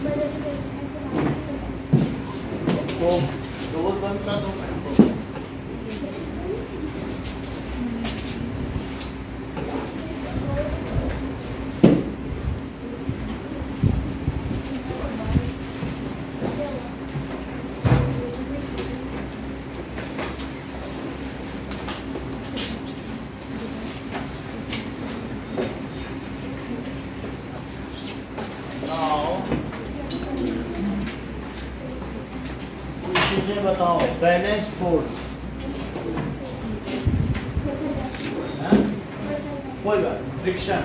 तो डोर बंद कर दो। चीजें बताओ। बैलेंस फोर्स, कोई बात, friction,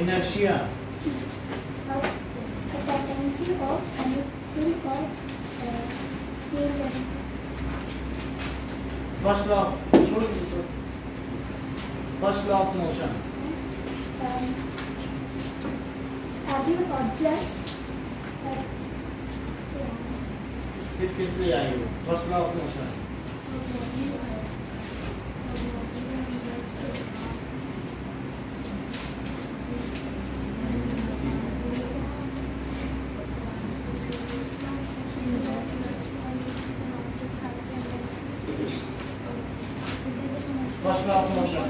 inertia, first law, first law of motion, फिर किस लिए आई हो? First law of motion, first law of motion,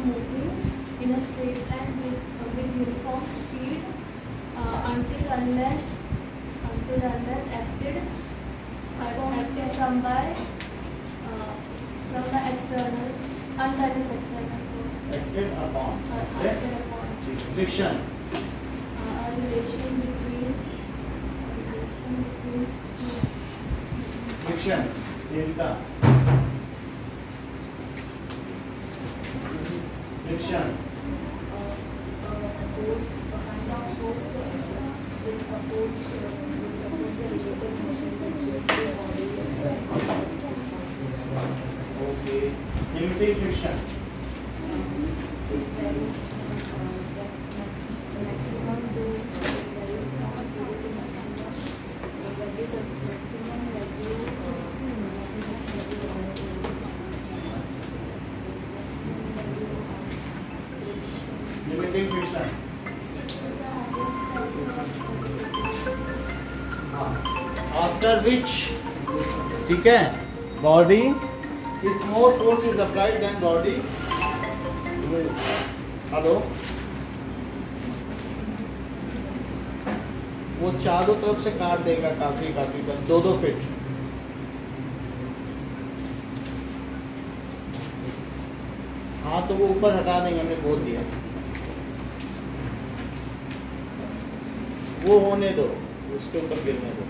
moving in a straight line with uniform speed until unless acted some by external unbalanced external force. acted upon, friction, a relation between friction, delta, friction, force, a kind of force which oppose the related motion between two bodies. okay, limiting friction, Maximum to limiting friction, after which, ठीक है, body, if more force is applied then body will, hello, वो चारों तरफ से काट देगा काफी तक 2-2 फीट। हाँ तो वो ऊपर हटा देंगे, हमने बोल दिया, वो होने दो, उसके ऊपर गिरने दो।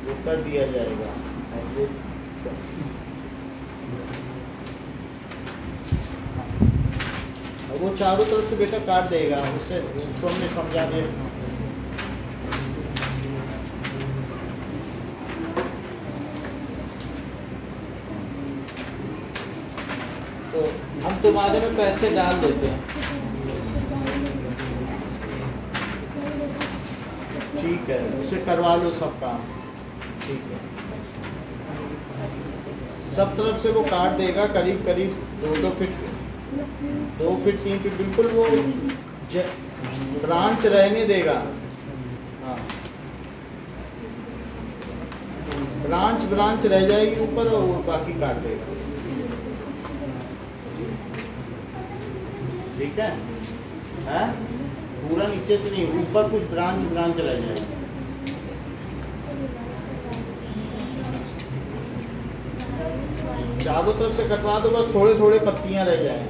वो कर दिया जाएगा और वो चारों तरफ से बेटा काट देगा, उससे उसको हमने समझा दिया। तो हम तुम्हारे में पैसे डाल देते हैं, ठीक है, उससे करवा लो सब काम, ठीक है। सब तरफ से वो काट देगा करीब 2-2 फीट, 2 फीट 3 फीट, बिल्कुल वो ब्रांच रहने देगा। हाँ, ब्रांच रह जाएगी ऊपर और वो बाकी काट देगा, ठीक है। हैं? पूरा नीचे से नहीं, ऊपर कुछ ब्रांच रह जाएगी। चारों तरफ से कटवा दो, बस थोड़े पत्तियां रह जाए।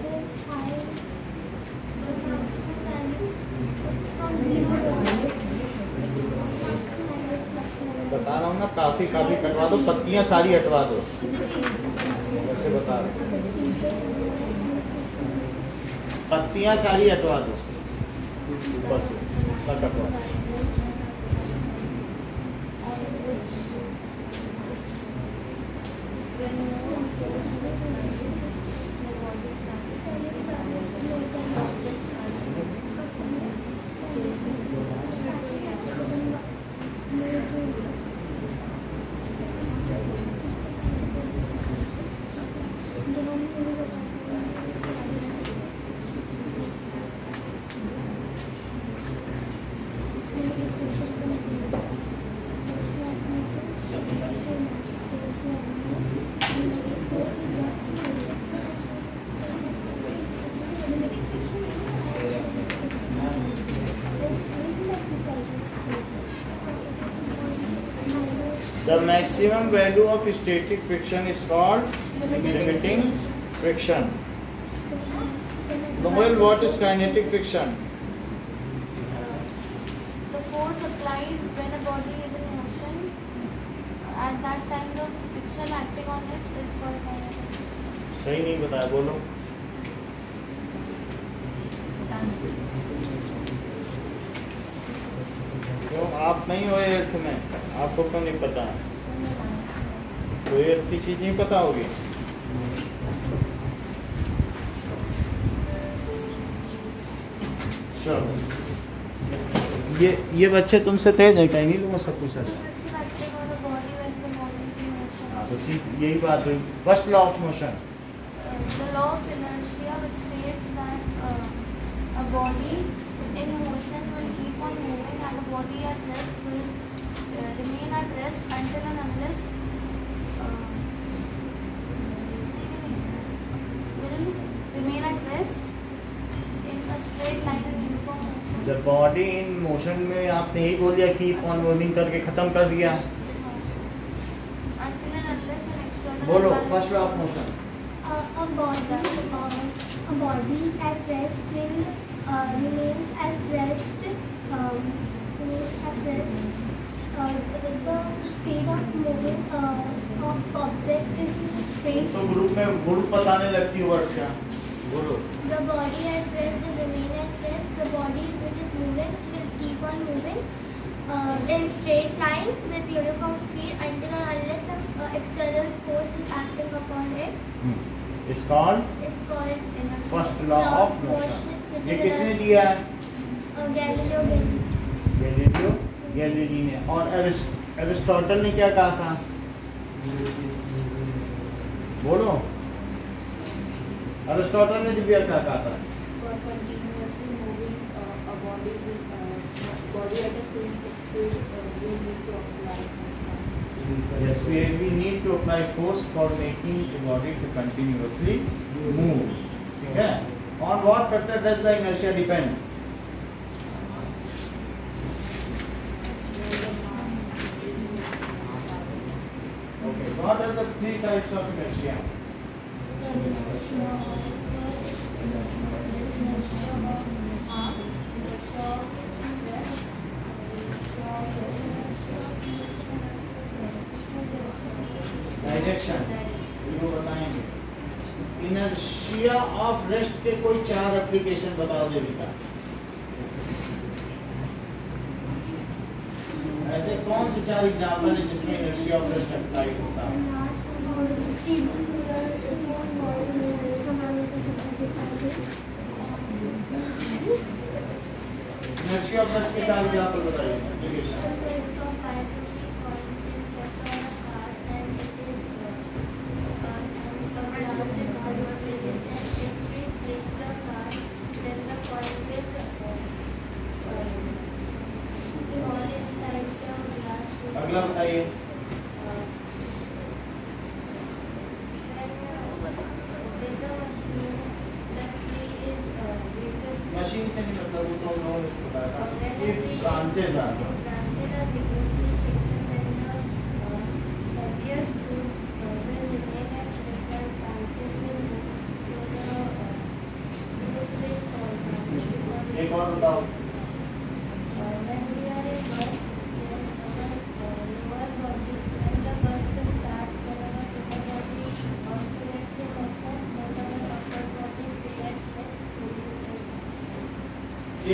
बता रहा हूँ ना, काफी कटवा दो, पत्तियां सारी हटवा दो, वैसे बता रहा हूँ, पत्तियां सारी हटवा दो ऊपर से, कटवा। The maximum value of static friction is called limiting friction. Noel, what is kinetic friction? The force applied when a body is in motion, at that time the friction acting on it is called kinetic. सही नहीं बताया, बोलो. क्यों आप नहीं हो earth में? आपको क्यों नहीं पता? कोई एर्थ की चीज नहीं पता होगी. चलो, ये बच्चे तुमसे तेज है, कहीं नहीं तुमको सब कुछ है. हाँ तो यही बात हुई. First law of motion. The law of inertia, which states that a body in motion will keep on moving and a body at rest will remain at rest until and unless will remain at rest in a straight line in uniform motion. जब body in motion में आपने यही बोल दिया keep on moving करके खत्म कर दिया. Until and unless an external बोलो environment- first law of motion. A body at rest will remains at rest. The speed of moving of object is straight. तो ग्रुप में ग्रुप बताने लगती है वर्ड्स का. बोलो. The body at rest will remain at rest. The body which is moving will keep on moving in straight line with uniform speed until or unless some external force is acting upon it. It's called It's called first law of motion. which ये is किसने दिया है? Galileo Galileo Galilei ने. और Aristotle ने क्या कहा था? बोलो. एरिस्टोटल ने दिव्या क्या कहा था? For continuously moving a body with body at the same speed, we need to apply. Yes, we need to apply force for making the body to continuously move. ठीक है? On what factor does the inertia depend? Okay. What are the three types of inertia? Direction. इनको बताएंगे. Inertia of rest के कोई 4 application बताओ देविका. ऐसे कौन से 4 एग्जाम्पल है जिसमें inertia of rest अप्लाई होता है? Inertia of rest के 4 एग्जाम्पल बताइए. एप्लीकेशन. अगला बताइए. मशीन से नहीं मतलब वो तो हम लोगों ने बताया था कि ब्रांचेज आ गए. एक और बताओ.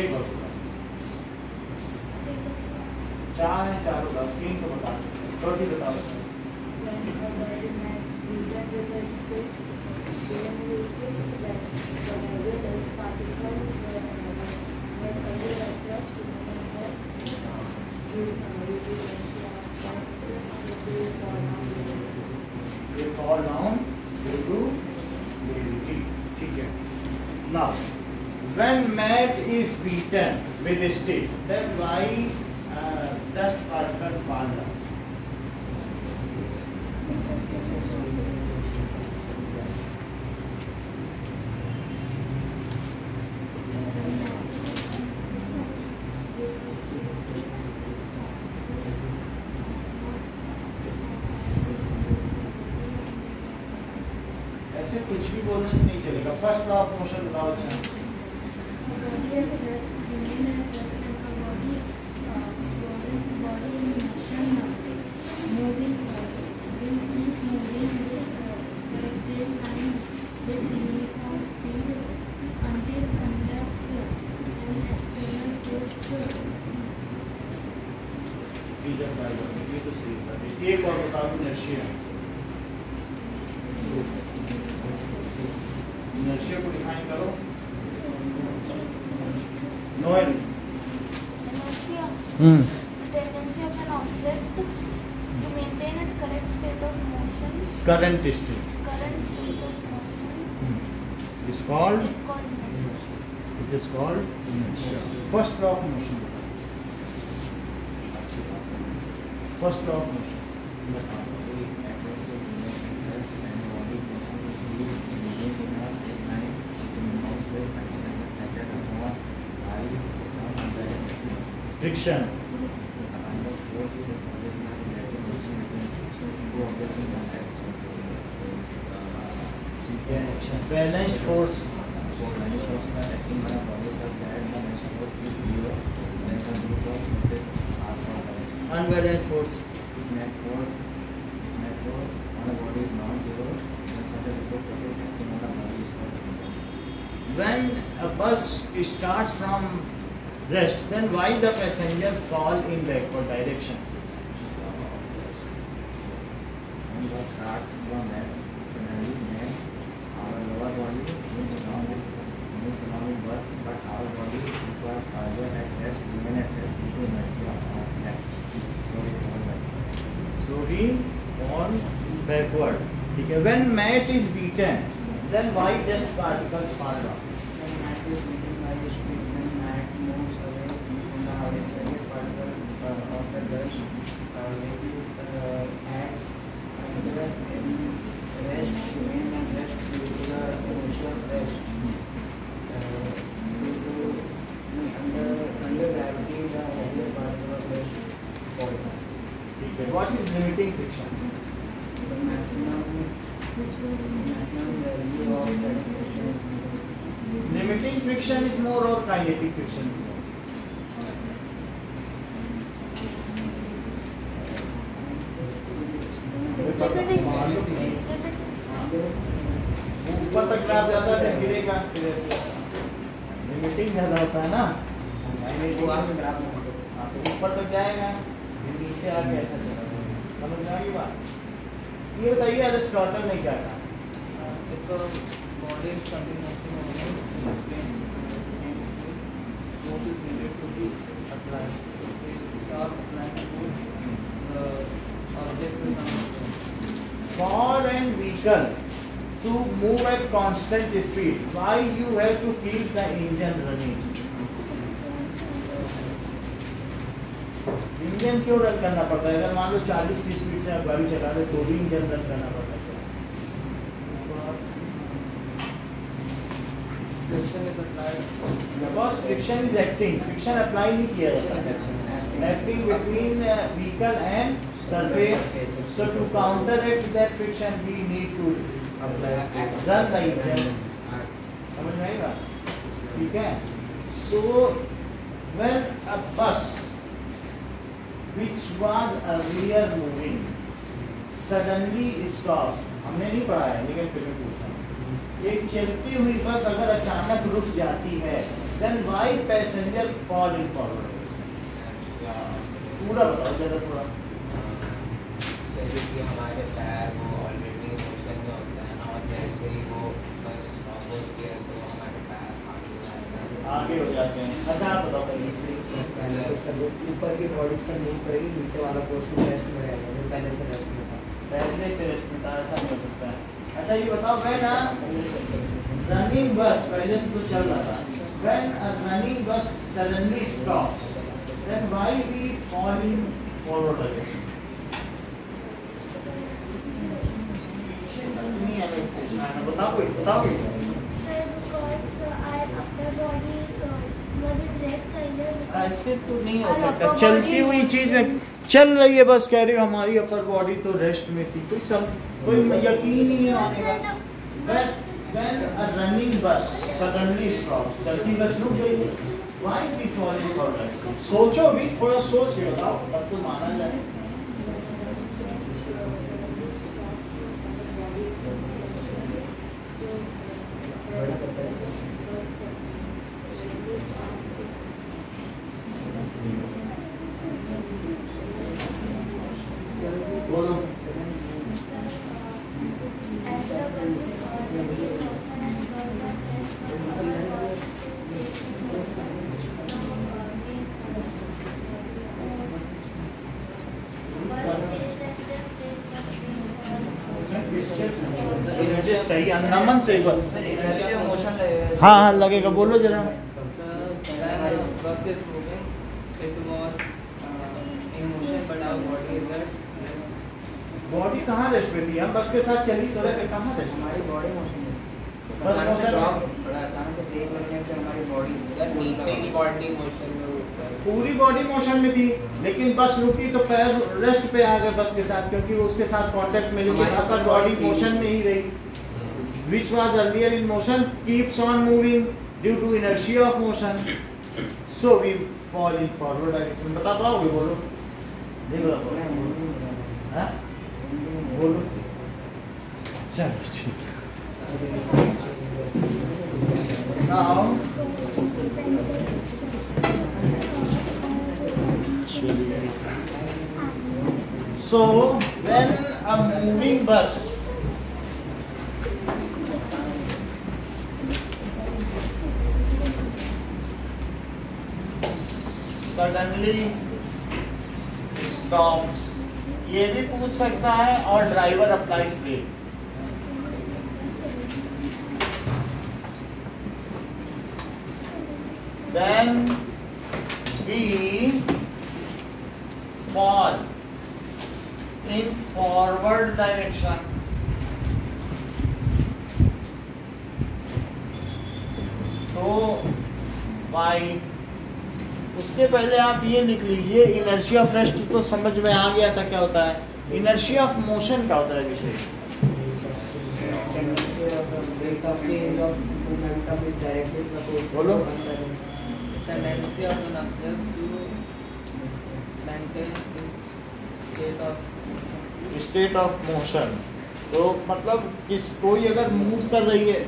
एक और बताओ. 4 है, 4 बताओ. 3 तो बता. चौथी बताओ. They fall down due to gravity. ठीक है. Now, when mat is beaten with a stick, then why dust particles fall down? ऐसे कुछ भी बोलने से नहीं चलेगा। फर्स्ट लॉ ऑफ मोशन बताओ। अच्छा एक और बताओ इनर्शिया। इनर्शिया को डिफाइन करो। Noel. Inertia. Tendency of an object to maintain its correct state of motion. Current state Current state of motion is called is called inertia. it is called inertia. First law of motion। First law of motion friction। Balanced force. Unbalanced force. When a bus starts from rest, then why the passenger fall in backward direction? When bus starts from rest, generally then our lower body moves along with bus, but our body requires further at rest, remain at rest due to inertia of rest. So we fall backward. So we fall backward. ठीक है। When mat is beaten, then why dust particles fall down? when mat is beaten by the speed, then mat moves away from the outside particle of the dust, which is at under rest, remain at rest due to the motion of rest. Under gravity, the heavier particle of rest fall. ठीक है। What is limiting friction? The maximum value of acceleration. Limiting friction is more or kinetic friction? ऊपर तक graph जाता है फिर गिरेगा, फिर ऐसे लिमिटिंग ज्यादा होता है ना। वो आप ग्राफ में हाँ, तो ऊपर तक जाएगा फिर नीचे आके ऐसा चला जाएगा। समझ में आ गई बात? ये बताइए अरिस्टोटल ने क्या कहा? body is continuously moving in space, force is needed to be applied. If we stop applying force, the object will come down. For an vehicle to move at constant speed, why you have to keep the engine running? Engine क्यों run करना पड़ता है? अगर मान लो 40 की speed से आप गाड़ी चला रहे तो भी इंजन रन करना पड़ता है। Friction is applied. Because friction is acting, friction apply नहीं किया जाता है। Acting between vehicle and surface. So to counteract that friction, we need to run the engine. समझ में आएगा? ठीक है? So when a bus which was earlier moving suddenly stops, हमने नहीं पढ़ा है लेकिन फिर भी पूछा। एक चलती हुई बस अगर अचानक रुक जाती है, then why passenger fall in forward? पूरा बताओ जरा थोड़ा। जैसे कि हमारे पैर वो ऑलरेडी मोशन में होता है ना, और जैसे ही वो बस स्टॉप होती है तो हमारे पैर आगे हो जाते हैं। अच्छा आप बताओ पहले। ऊपर की बॉडी से मूव करेगी, नीचे वाला पोर्शन रेस्ट में रहेगा, जो पहले से रेस्ट में था। पहले से रेस्ट में था, ऐसा नहीं हो सकता है। अच्छा ये बताओ, when a running bus, पहले से तो चल रहा था, when a running bus suddenly stops, then why we fall in forward again? नहीं हमें पूछना है, बताओ कोई। Sir, because our upper body was at rest earlier. ऐसे तो नहीं हो और सकता। upper चलती body- हुई चीज में चल रही है बस, कह रही हो हमारी अपर बॉडी तो रेस्ट में थी, कोई यकीन ही नहीं आने का। When a running bus suddenly stops, चलती बस रुक गई है, why we falling for that? सोचो भी, थोड़ा सोच के बताओ, तब तो माना जाए। बोलो। सही नमन से हाँ हाँ लगेगा, बोलो जरा। बॉडी कहाँ रेस्ट पे थी? हम बस के साथ चली तो रहे थे, कहाँ रेस्ट? हमारी बॉडी मोशन में बस मोशन अचानक से ब्रेक लगने से हमारी बॉडी सर नीचे की बॉडी मोशन में ऊपर पूरी बॉडी मोशन में थी, लेकिन बस रुकी तो पैर रेस्ट पे आ गए बस के साथ, क्योंकि उसके साथ कांटेक्ट मिली, यहाँ पर बॉडी मोशन में ही रही। Which was earlier in motion keeps on moving due to inertia of motion, so we fall in forward direction. बता पाओगे? बोलो। नहीं बता पाओगे? हाँ? बोलो। चलो ठीक। Now, so when a moving bus suddenly stops, ये भी पूछ सकता है, और driver applies brake. Then we fall in forward direction. तो y, उसके पहले आप ये लिख लीजिए, इनर्शिया ऑफ रेस्ट तो समझ में आ गया था क्या होता है, इनर्शिया ऑफ मोशन क्या होता है विषय? बोलो। tendency of an object to maintain its state of motion. तो मतलब कोई अगर मूव कर रही है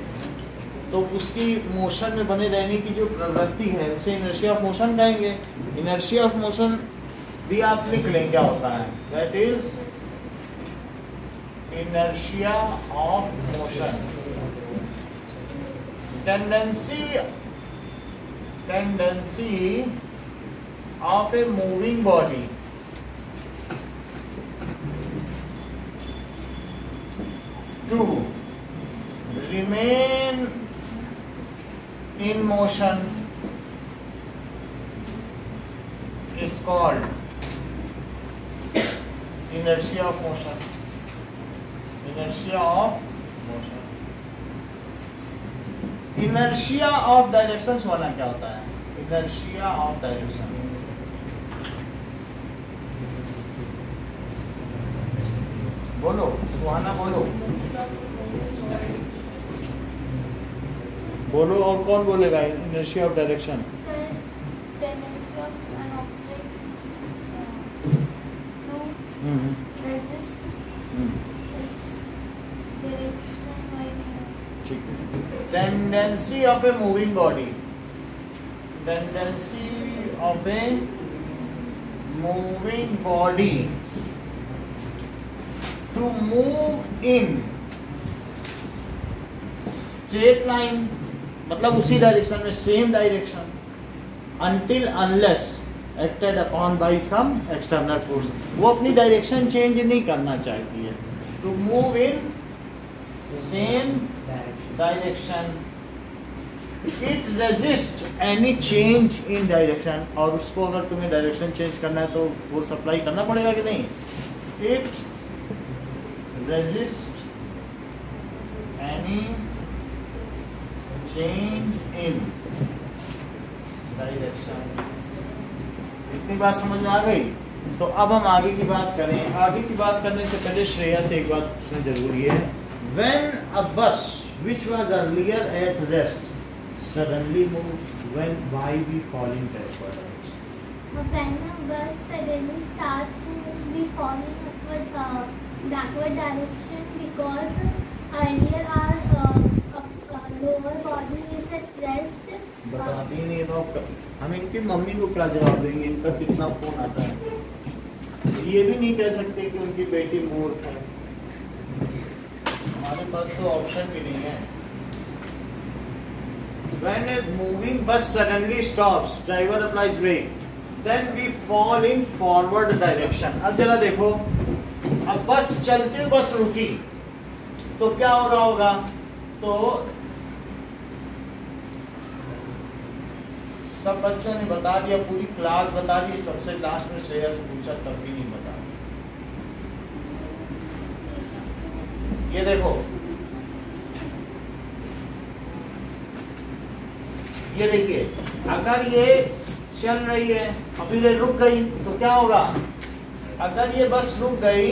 तो उसकी मोशन में बने रहने की जो प्रवृत्ति है उसे इनर्शिया ऑफ मोशन कहेंगे। इनर्शिया ऑफ मोशन भी आप लिख लें क्या होता है, that is inertia of motion. Tendency of a moving body to remain in motion is called inertia of motion. Inertia of motion. Inertia of directions होना क्या होता है? Inertia of direction. बोलो सुहाना, बोलो बोलो। और कौन बोलेगा? Inertia of direction. Tendency of an object to resist its direction by ठीक है। Tendency of a moving body, tendency of a moving body to move in straight line, मतलब उसी डायरेक्शन में, same direction, until unless acted upon by some external force। वो अपनी direction change नहीं करना चाहती है। to move in same direction, it resist any change in direction। और उसको अगर तुम्हें डायरेक्शन चेंज करना है तो फोर्स अप्लाई करना पड़ेगा कि नहीं? it resist any change in direction। इतनी बात समझ में आ गई? तो अब हम आगे की बात करें। आगे की बात करने से पहले श्रेया से एक बात पूछना जरूरी है। When a bus which was earlier at rest suddenly moves when why we falling backward? When a bus suddenly starts to move, we fall in backward direction because earlier our lower body is at rest. बताती नहीं तो हम इनकी mummy को क्या जवाब देंगे? इनका कितना फोन आता है। ये भी नहीं कह सकते कि उनकी बेटी मूर्ख है। हमारे पास तो ऑप्शन भी नहीं है। When a moving bus suddenly stops, driver applies brake, then we fall in forward direction. अब जरा देखो, अब बस चलती हुई बस रुकी, तो क्या हो रहा होगा? तो सब बच्चों ने बता दिया, पूरी क्लास बता दी, सबसे लास्ट में श्रेया से पूछा तब भी नहीं बता। ये देखो, ये देखिए, अगर ये चल रही है अभी ये रुक गई तो क्या होगा? अगर ये बस रुक गई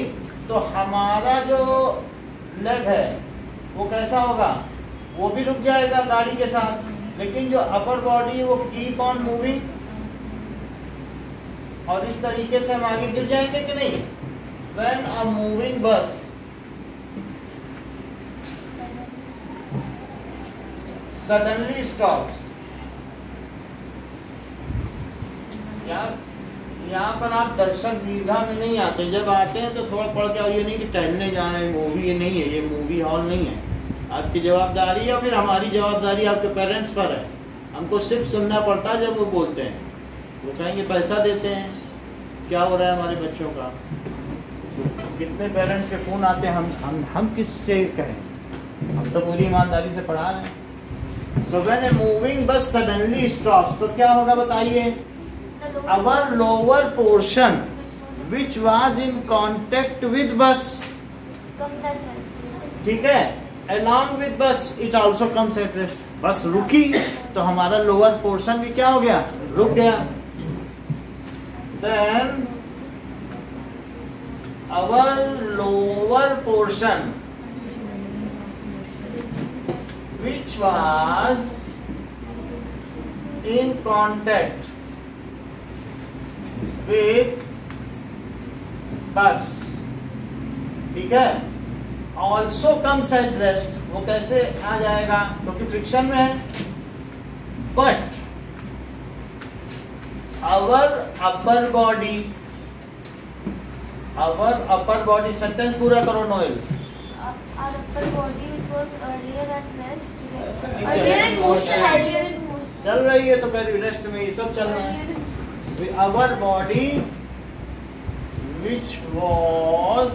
तो हमारा जो लेग है वो कैसा होगा? वो भी रुक जाएगा गाड़ी के साथ, लेकिन जो अपर बॉडी है वो कीप ऑन मूविंग, और इस तरीके से हम आगे गिर जाएंगे कि नहीं? When a moving bus suddenly stops, यहाँ पर आप दर्शक दीर्घा में नहीं आते, जब आते हैं तो थोड़ा पढ़ के आओ। ये नहीं कि टहलने जा रहे हैं, मूवी ये नहीं है, ये मूवी हॉल नहीं है। आपकी जवाबदारी या फिर हमारी जवाबदारी आपके पेरेंट्स पर है। हमको सिर्फ सुनना पड़ता है जब वो बोलते हैं। वो कहेंगे पैसा देते हैं, क्या हो रहा है हमारे बच्चों का? कितने पेरेंट्स के फोन आते हैं, हम किससे कहें? हम तो पूरी ईमानदारी से पढ़ा रहे हैं। सो व्हेन ए मूविंग बस सडनली स्टॉप्स, तो क्या होगा बताइए? Our lower portion which was in contact with bus, ठीक है, along with bus it also comes at rest. बस रुकी तो हमारा लोअर पोर्शन भी क्या हो गया? रुक गया। Then our lower portion which was in contact with bus, ठीक है, also comes at rest. वो कैसे आ जाएगा? क्योंकि फ्रिक्शन में है। But our upper body sentence पूरा करो Noel. Our upper body which was earlier at rest, ऐसा नहीं earlier in motion, चलेगा। earlier in motion, चल रही है तो पहले रेस्ट में ये सब चल रहा है। Our body which was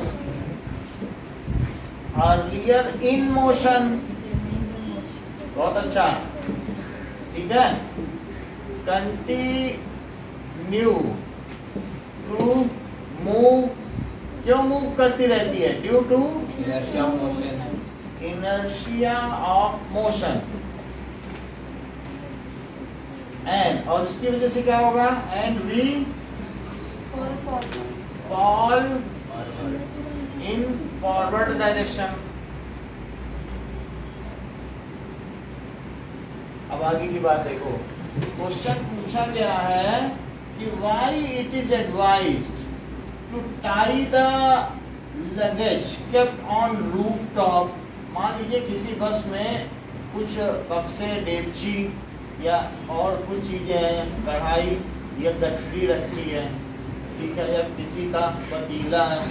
earlier in motion, बहुत अच्छा, ठीक है, continue to move, क्यों मूव करती रहती है? Due to inertia of motion, and और इसकी वजह से क्या होगा? And we fall in forward direction. अब आगे की बात देखो, क्वेश्चन पूछा गया है कि why it is advised to tie the luggage kept on rooftop. मान लीजिए किसी बस में कुछ बक्से, डेगची या और कुछ चीजें हैं, कढ़ाई या गठरी रखी है, ठीक है, या किसी का पतीला है,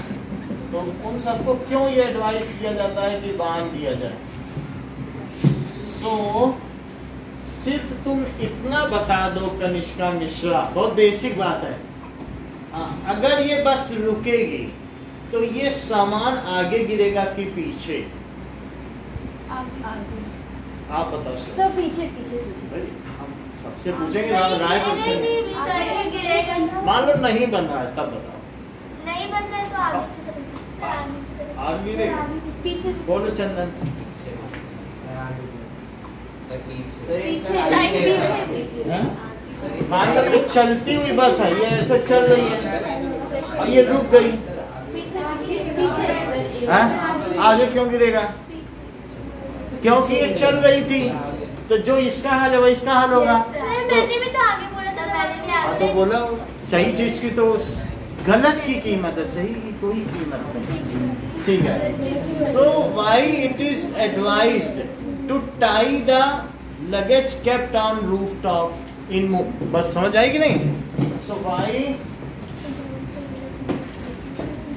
तो उन सबको क्यों ये एडवाइस किया जाता है कि बांध दिया जाए? सिर्फ तुम इतना बता दो कनिष्का मिश्रा, बहुत बेसिक बात है। अगर ये बस रुकेगी तो ये सामान आगे गिरेगा कि पीछे? आप बताओ सर। सब पीछे पीछे भाई हम सबसे पूछेंगे राय मान लो नहीं बन रहा है तब बताओ। नहीं बनता है तो आगे की तरफ आगे गिरेगा? पीछे बोलो चंदन। हैं? मान लो ये चलती हुई बस है, ये ऐसे चल रही है और ये रुक गई, हैं? आगे क्यों गिरेगा? क्योंकि ये चल रही थी, तो जो इसका हाल है वो इसका हाल होगा। मैंने भी तो आगे बोला था, मैंने भी हाँ तो बोला होगा। सही चीज की तो गलत की कीमत है, सही की कोई कीमत नहीं। ठीक है। So why it is advised to tie the luggage kept on roof top in move. बस समझ आएगी नहीं? सो वाई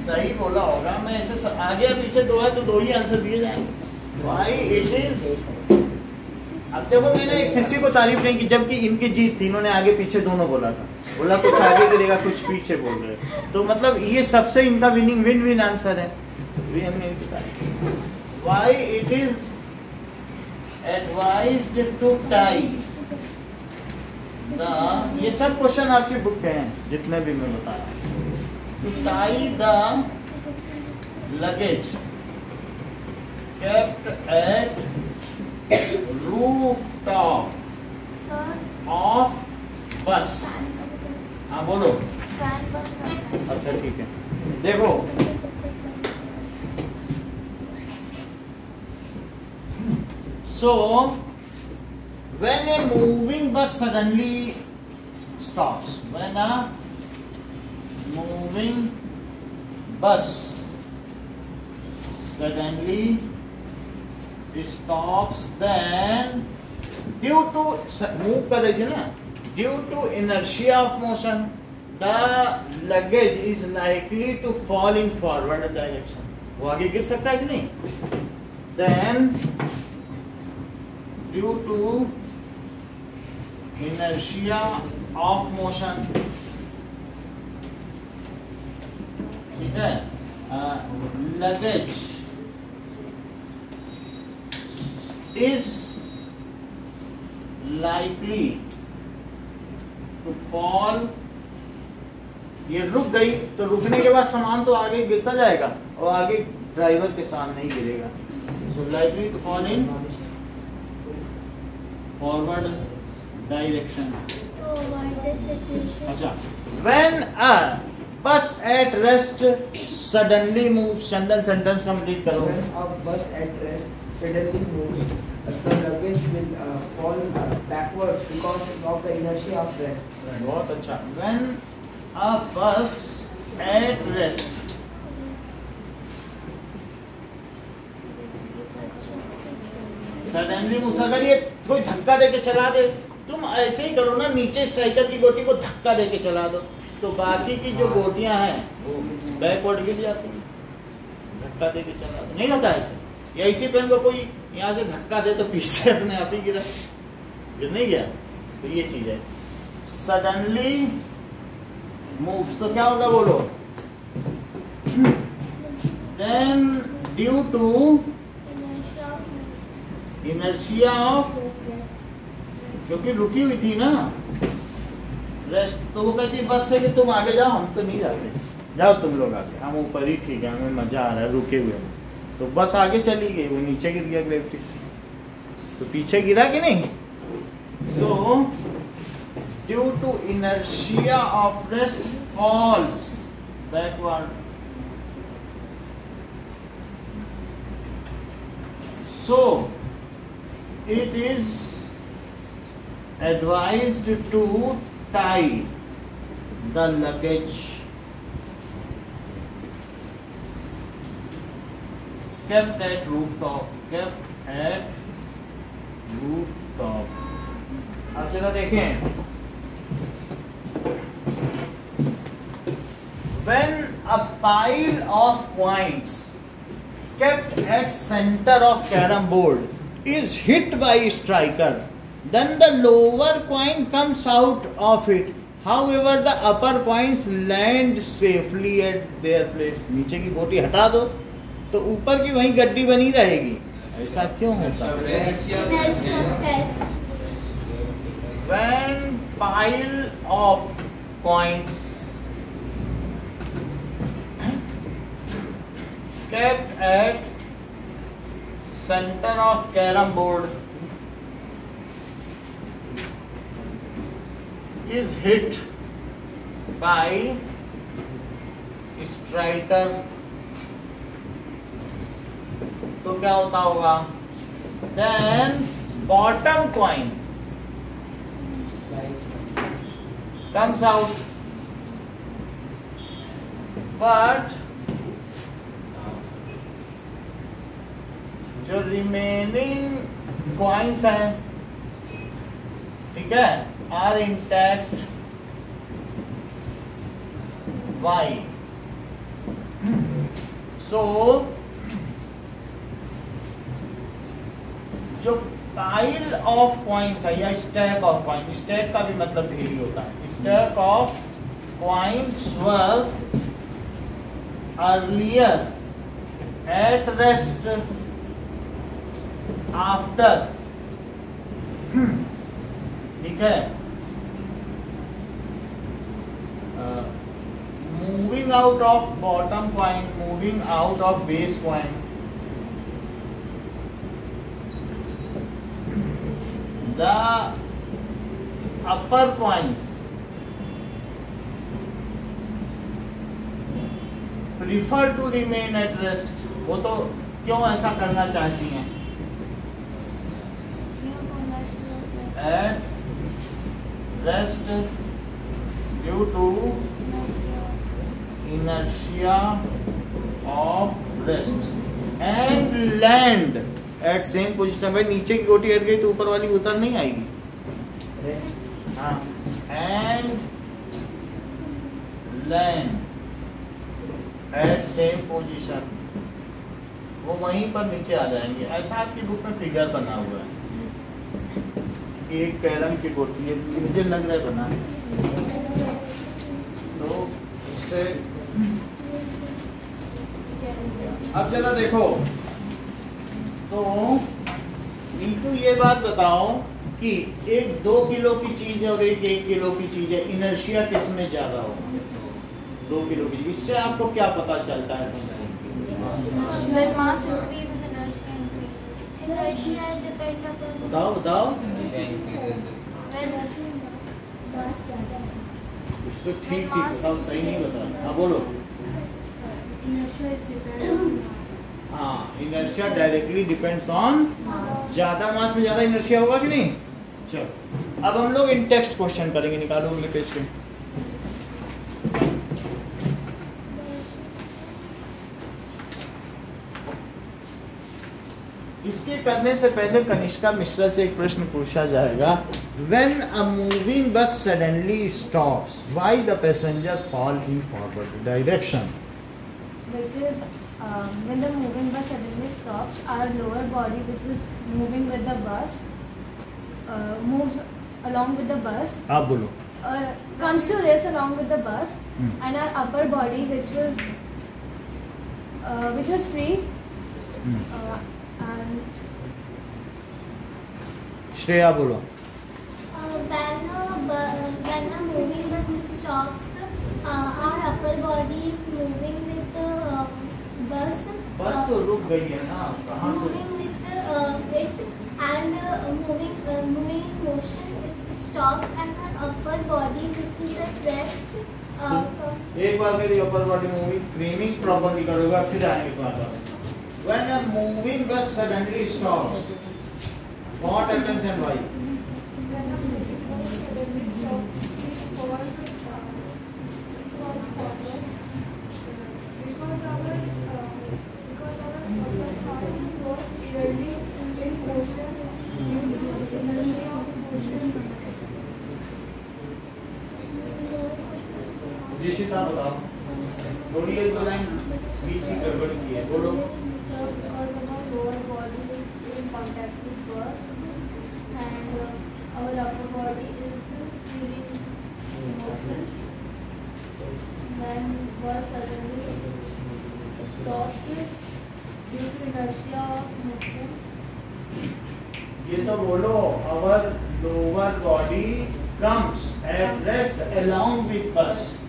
सही बोला होगा। मैं ऐसे आगे और पीछे दो है तो दो ही आंसर दिए जाएंगे। वाई इट इज, अब देखो मैंने किसी को तारीफ नहीं की, जबकि इनकी जीत थी, इन्होंने आगे पीछे दोनों बोला था, बोला कुछ आगे गिरेगा कुछ पीछे बोल रहे, तो मतलब ये सबसे इनका विनिंग विन विन आंसर है। Why it is advised to tie the, ये सब क्वेश्चन आपकी बुक के हैं जितने भी मैं बता रहा हूँ। To tie the luggage kept at rooftop Sir, of bus। हाँ बोलो। fan बंद करना है। अच्छा ठीक है, देखो so when a moving bus suddenly stops, when a moving bus suddenly stops, then due to move कर रही थी ना, due to inertia of motion the luggage is likely to fall in forward direction। वो आगे गिर सकता है कि नहीं? then due to inertia of motion, ठीक है, luggage is likely to fall. ये रुक गई तो रुकने के बाद सामान तो आगे गिरता जाएगा और आगे ड्राइवर के सामने ही गिरेगा। So likely to fall in forward direction. अच्छा, when a bus at rest suddenly moves। Chandan sentence complete करो। When a bus at rest suddenly moves, the luggage will fall backwards because of the inertia of rest. बहुत अच्छा। When a bus at rest suddenly moves, अगर ये कोई धक्का देके चला दे, तुम ऐसे ही करो ना, नीचे स्ट्राइकर की गोटी को धक्का देके चला दो तो बाकी की जो गोटियां हैं वो बैकवर्ड गिर जाती हैं। धक्का दे के चला दो, नहीं होता ऐसे। या इसी पेन को कोई यहाँ से धक्का दे तो पीछे अपने आप ही गिरा, गिर नहीं गया। तो ये चीज है सडनली मूव्स, तो क्या होगा बोलो? Then due to inertia of, क्योंकि रुकी हुई थी ना रेस्ट, तो वो कहती बस से कि तुम आगे जाओ, हम तो नहीं जाते, जाओ तुम लोग आगे, हम ऊपर ही ठीक है, हमें मजा आ रहा है रुके हुए। तो बस आगे चली गई, वो नीचे गिर गया ग्रेविटी से, तो पीछे गिरा कि नहीं? So due to inertia of rest falls backward. So it is advised to tie the luggage kept at rooftop, kept at rooftop। अब जरा देखें, when a pile of coins kept at center of carom board is hit by a striker, then the lower coin comes out of it, however the upper coins land safely at their place। नीचे की गोटी हटा दो तो ऊपर की वही गड्डी बनी रहेगी, ऐसा क्यों होता है? When pile of coins kept at center of carom board is hit by striker, तो क्या होता होगा? then bottom coin comes out, but जो रिमेनिंग कॉइन्स हैं, ठीक है, आर इंटैक्ट वाई. सो जो पाइल ऑफ कॉइन्स है या स्टैक ऑफ कॉइन, स्टैक का भी मतलब यही होता है, stack of coins were earlier at rest after, ठीक है, moving out of bottom coin, moving out of base coin, the upper coins prefer to remain at rest. वो तो क्यों ऐसा करना चाहती हैं? At rest due to inertia of rest and land at same position. भाई नीचे की गोटी हट गई तो ऊपर वाली उतर नहीं आएगी. हाँ, and land at same position, वो वहीं पर नीचे आ जाएंगे. ऐसा आपकी बुक में फिगर बना हुआ है, एक कैरम की गोटी है, मुझे लग रहा है बना है, तो उससे अब जरा देखो. तो नीतू ये बात बताओ कि एक 2 किलो की चीज और एक 1 किलो की चीज है, इनर्शिया किस में ज्यादा होगा? 2 किलो की. इससे आपको क्या पता चलता है? बताओ बताओ. कुछ तो ठीक बताओ, सही नहीं बताओ. हाँ बोलो. हाँ, इनर्शिया डायरेक्टली डिपेंड्स ऑन, ज्यादा मास में ज्यादा इनर्शिया होगा कि नहीं. चलो अब हम लोग इन टेक्स्ट क्वेश्चन करेंगे. निकालो अगले पेज पे. इसके करने से पहले कनिष्का मिश्रा से एक प्रश्न पूछा जाएगा. When a moving bus suddenly stops, why the passenger fall in forward direction? Because when the moving bus suddenly stops, our lower body, which was moving with the bus, moves along with the bus. आप बोलो. Comes to rest along with the bus, and our upper body, which was free, and Shreya बोलो. When a moving bus stops, our upper body is moving with the bus. बस तो रुक गई है ना, कहाँ से? Moving with it and moving in motion, it stops, and our upper body, which is at rest. एक बार मेरी upper body moving framing properly करोगा, फिर आएंगे तुम्हारे पास. When a moving bus suddenly stops, what happens and why? जिशिता बताओ. थोड़ी एक दो लाइन बीच की गड़बड़ की है, बोलो. lower body is in contact with bus, and our upper body is freely in motion. Then bus suddenly stops due to inertia of motion. ये तो बोलो. our lower body comes at rest along with bus,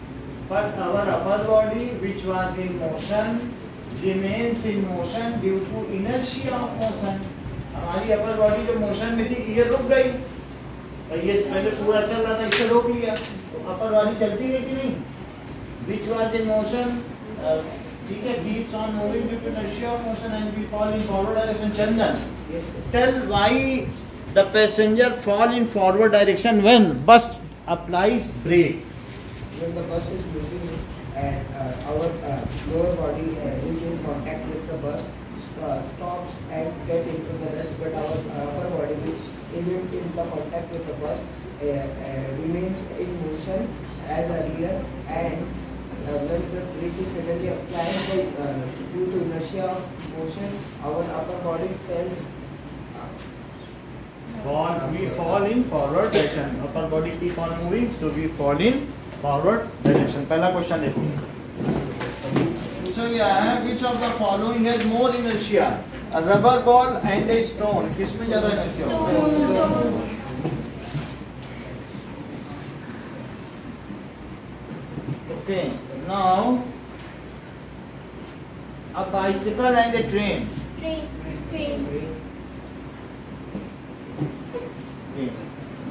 but our upper body, which was in motion, remains in motion due to inertia of motion. हमारी upper body जो motion में थी, ये रुक गई. ये पहले पूरा चल रहा था, इसे रोक लिया, तो अपर बॉडी चलती है कि नहीं? Which was in motion ठीक है, keeps on moving due to inertia of motion and we fall in forward direction. Chandan, Yes, sir. tell why the passenger fall in forward direction when bus applies brake. When the bus is moving and our lower body is in contact with the bus, stops and get into the rest, but our upper body, which isn't in the contact with the bus, remains in motion as earlier, and when the brake is suddenly applied due to inertia of motion, our upper body falls. We fall in forward direction. Upper body keep on moving, so we fall in forward direction. पहला question देखो, पूछा गया है which of the following has more inertia, a rubber ball and a stone. किसमें ज्यादा inertia होगा? Okay, now a bicycle and a train. Train. Okay.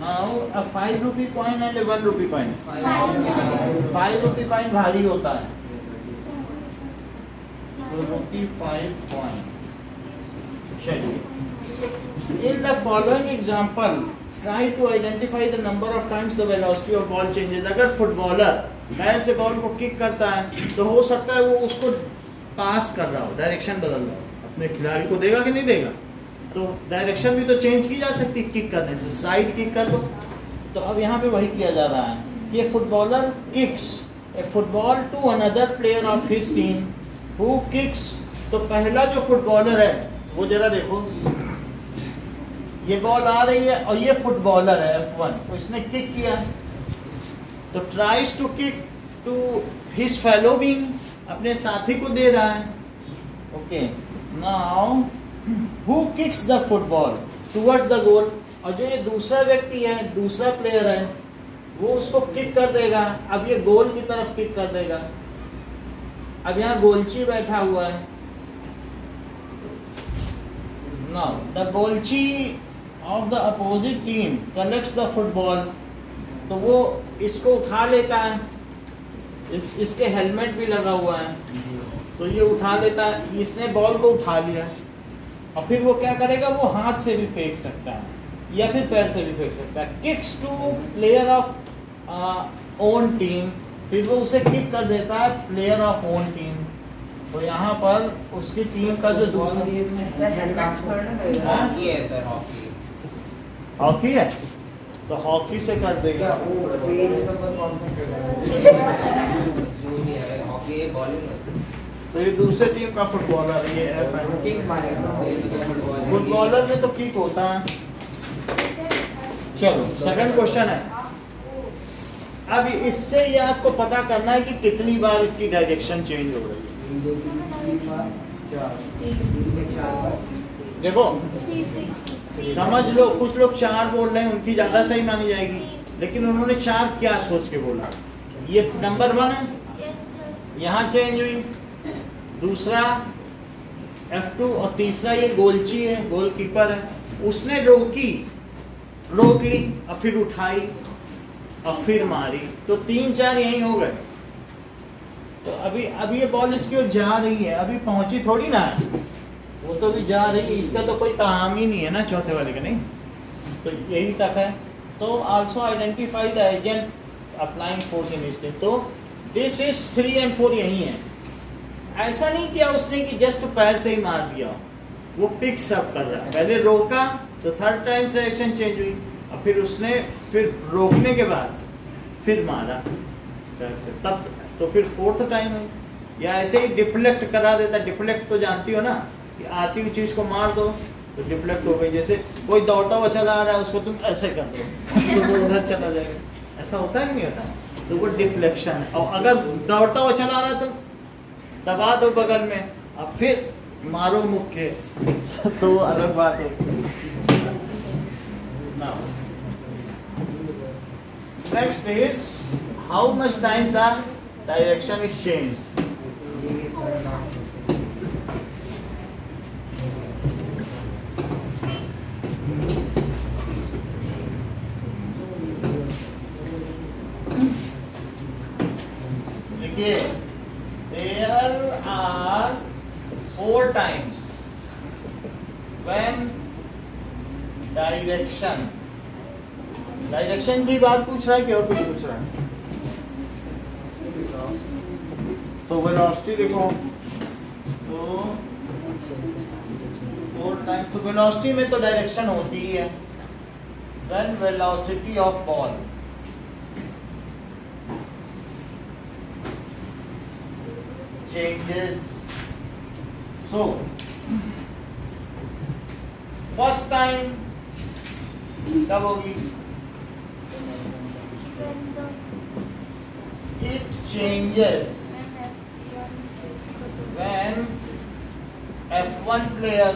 Now a 5 rupee coin and a 1 rupee coin. 5 rupee coin भारी होता है. So rupee 5 coin. चलिए. In the following example, try to identify the number of times the velocity of ball changes. अगर footballer पैर से ball को kick करता है तो हो सकता है वो उसको पास कर रहा हो, डायरेक्शन बदल रहा हो, अपने खिलाड़ी को देगा कि नहीं देगा. तो डायरेक्शन भी तो चेंज की जा सकती है किक करने से, साइड किक कर दो. तो अब यहाँ पे वही किया जा रहा है कि footballer kicks a football to another player of his team who kicks. तो पहला जो फुटबॉलर है वो जरा देखो, ये बॉल आ रही है और ये फुटबॉलर है F1, तो इसने किक किया, तो tries to kick to his fellow being, अपने साथी को दे रहा है. Okay, now who kicks the football towards the goal. और जो ये दूसरा व्यक्ति है, दूसरा प्लेयर है, वो उसको किक कर देगा. अब ये गोल की तरफ किक कर देगा. अब यहाँ गोलची बैठा हुआ है. नाउ द गोलची of the opposite team collects the football. तो वो इसको उठा लेता है, इसके हेलमेट भी लगा हुआ है, तो ये उठा लेता है. इसने बॉल को उठा लिया और फिर वो क्या करेगा, वो हाथ से भी फेंक सकता है या फिर पैर से भी फेंक सकता है. Kicks to player of own team, फिर वो उसे किक कर देता है प्लेयर ऑफ ओन टीम. तो यहाँ पर उसकी टीम का जो दूसरा हॉकी है सर, हॉकी. हॉकी है तो हॉकी से कर देगा. पेज नंबर कौन सा? जो भी है हॉकी है, बॉलिंग होती है. तो ये दूसरे टीम का फुटबॉलर, ये F है. किक मारेगा. फुटबॉलर में तो किक होता है. चलो सेकंड क्वेश्चन है. अब इससे ये आपको पता करना है कि कितनी बार इसकी डायरेक्शन चेंज हो रही है. 2 3 4 4 बार. देखो समझ लो, कुछ लोग 4 बोल रहे हैं, उनकी ज्यादा सही मानी जाएगी, लेकिन उन्होंने 4 क्या सोच के बोला. ये नंबर 1 है, यहाँ चेंज हुई, दूसरा F2 और तीसरा ये गोलची है, गोलकीपर है, उसने रोक ली और फिर उठाई और फिर मारी. तो 3 4 यही हो गए. तो अभी ये बॉल इसकी ओर जा रही है, अभी पहुंची थोड़ी ना है, वो तो भी जा रही है. इसका तो कोई काम ही नहीं है ना चौथे वाले का, नहीं. तो यही तक है. तो also identify the agent applying force in state. तो दिस इज 3 and 4 यही है. ऐसा नहीं किया उसने कि जस्ट पैर से ही मार दिया, वो पिक्स अप कर रहा है. पहले रोका तो 3rd टाइम डायरेक्शन चेंज हुई और फिर उसने फिर रोकने के बाद फिर मारा पैर से, तब तो फिर 4th टाइम हुई. या ऐसे ही डिफ्लेक्ट करा देता. डिफ्लेक्ट तो जानती हो ना, कि आती हुई चीज को मार दो तो डिफ्लेक्ट हो गई. जैसे कोई दौड़ता हुआ चला आ रहा है, उसको तुम ऐसे कर दो तो वो उधर चला जाएगा. ऐसा होता है कि नहीं होता? तो वो डिफ्लेक्शन है. और अगर दौड़ता हुआ चला रहा है तुम दबा दो बगल में और फिर मारो मुख के तो वो अलग बात है. Next is how much times the direction is changed. देखिए, there are 4 times when direction की बात पूछ रहा है कि और कुछ पूछ रहा है? तो वेलोसिटी देखो, तो 4 टाइम, तो वेलोसिटी में तो डायरेक्शन होती ही है। When velocity of ball changes, so first time कब होगी? It changes when F1 player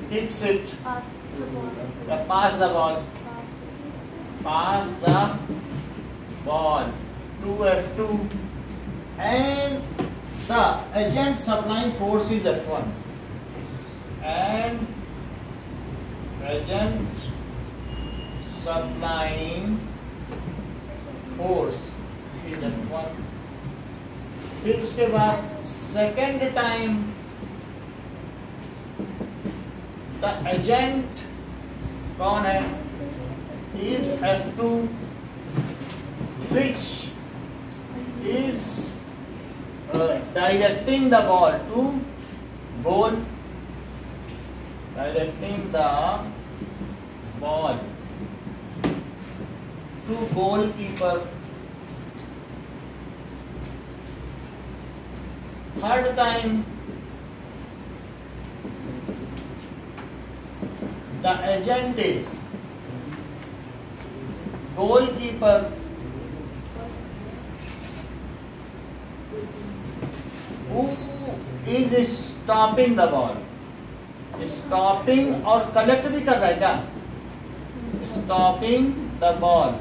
kicks it, pass the ball to F2, and the agent supplying force is F1, and agent supplying force is F1। फिर उसके बाद second time the agent कौन है? Is F2, which is directing the ball to goal, directing the ball to goalkeeper। Third time the agent is goalkeeper who is stopping the ball, stopping और collect भी कर रहा है क्या? stopping the ball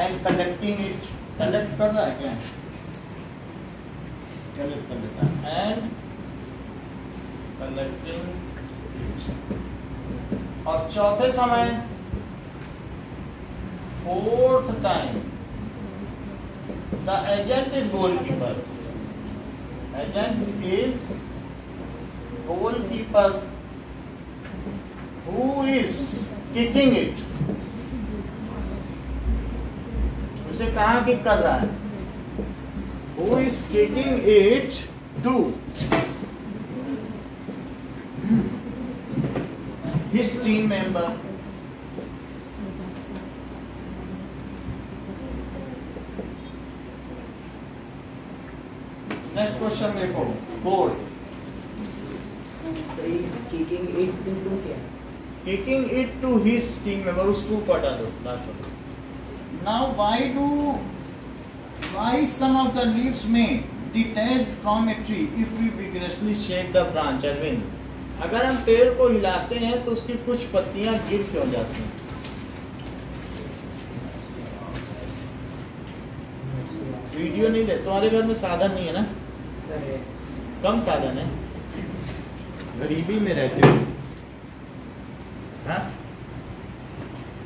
and collecting it, collect कर रहा है क्या? कलेक्ट कर लेता है and collecting it। और चौथे समय fourth time the agent is goalkeeper, agent is goalkeeper who is kicking it, उसे कहाँ किक कर रहा है? who is kicking it to his team member। Next question देखो, फोर्थ। Kicking it to क्या? Kicking it to his team member, उस to को हटा दो लास्ट में। Now why some of the leaves may detach from a tree if we vigorously shake the branch? Arvind, अगर हम पेड़ को हिलाते हैं तो उसकी कुछ पत्तियां गिर क्यों जाती हैं? वीडियो नहीं दे, तुम्हारे घर में साधन नहीं है ना? कम साधन है, गरीबी में रहते हो हाँ?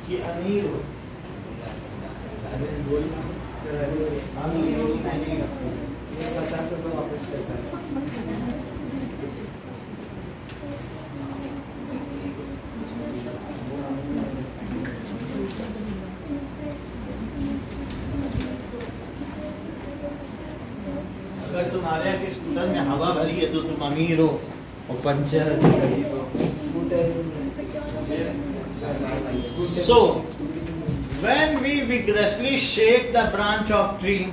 कि अमीर हो? अमीर हो, 50 रुपये वापस करता है। अगर तुम्हारे यहाँ के स्कूटर में हवा भरी है तो तुम अमीर हो, और पंचर है तो गरीब हो। So when we vigorously shake the branch of tree,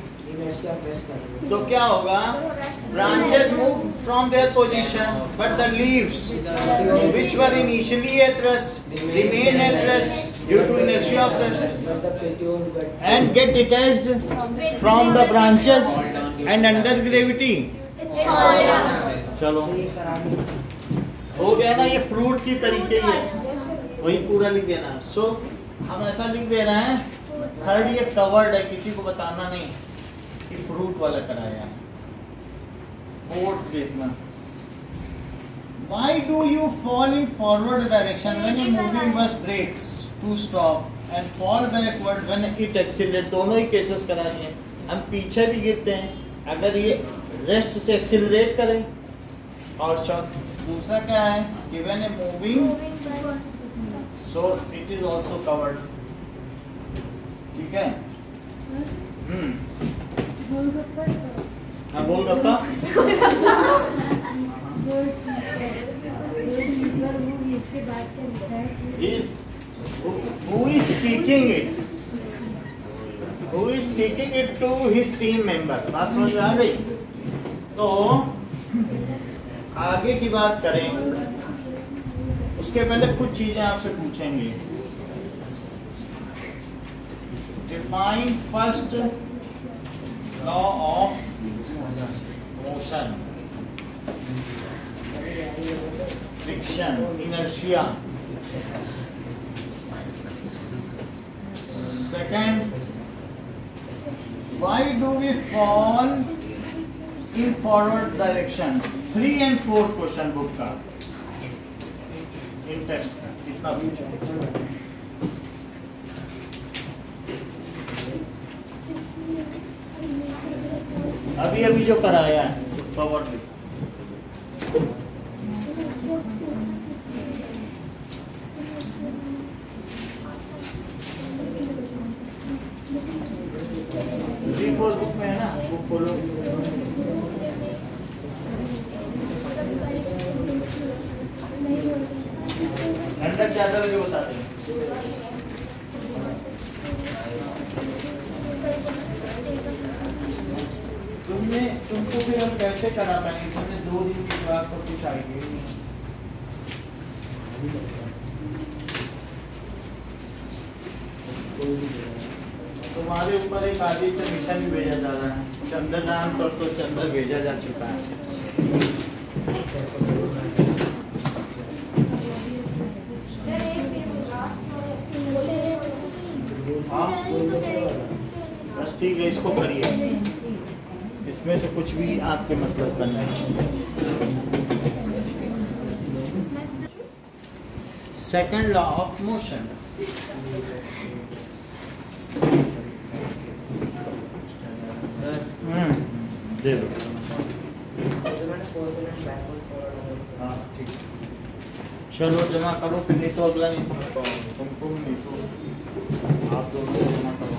तो क्या होगा? Branches move from their position, but the leaves which were initially at rest remain at rest due to inertia of rest and get detached from the branches and under gravity। चलो हो गया ना, ये fruit की तरीके ही है, वही पूरा लिख देना। सो हम ऐसा लिख दे रहे हैं, थर्ड ये कवर्ड है, किसी को बताना नहीं कि फ्रूट वाला कराया है। फोर्थ देखना, why do you fall in forward direction when a moving bus brakes to stop and fall backward when it accelerates? दोनों ही केसेस करा दिए। हम पीछे भी गिरते हैं, अगर ये रेस्ट से एक्सिलरेट करें। और दूसरा क्या है, given a moving so it is also covered. ठीक है। हाँ golgappa is who is speaking it? Who is speaking it to his team member? बात समझ में आ गई? तो आगे की बात करें उसके पहले कुछ चीजें आपसे पूछेंगे। Define first law of motion, friction, inertia. Second, why do we fall in forward direction? 3 and 4 question book का इन टेस्ट का इतना पूछा। अभी अभी जो कराया है फॉरवर्ड बुक में है ना, बुक खोलो। ठंडक ज्यादा लगे बताते हैं। तुमको फिर हम कैसे करा पाएंगे? तुमने 2 दिन की क्लास को कुछ आइडिया नहीं। तुम्हारे ऊपर एक आदित्य मिशन भी भेजा जा रहा है। चंद्रयान पर तो चंद्र भेजा जा चुका है। बस ठीक है, इसको करिए। इसमें से कुछ भी आपके मतलब करना है। Second law of motion. दे दो। हाँ ठीक, चलो जमा करो। फिर नहीं तो अगला नहीं समझ पाओगे। तुम नहीं तो आप दोनों जमा करो।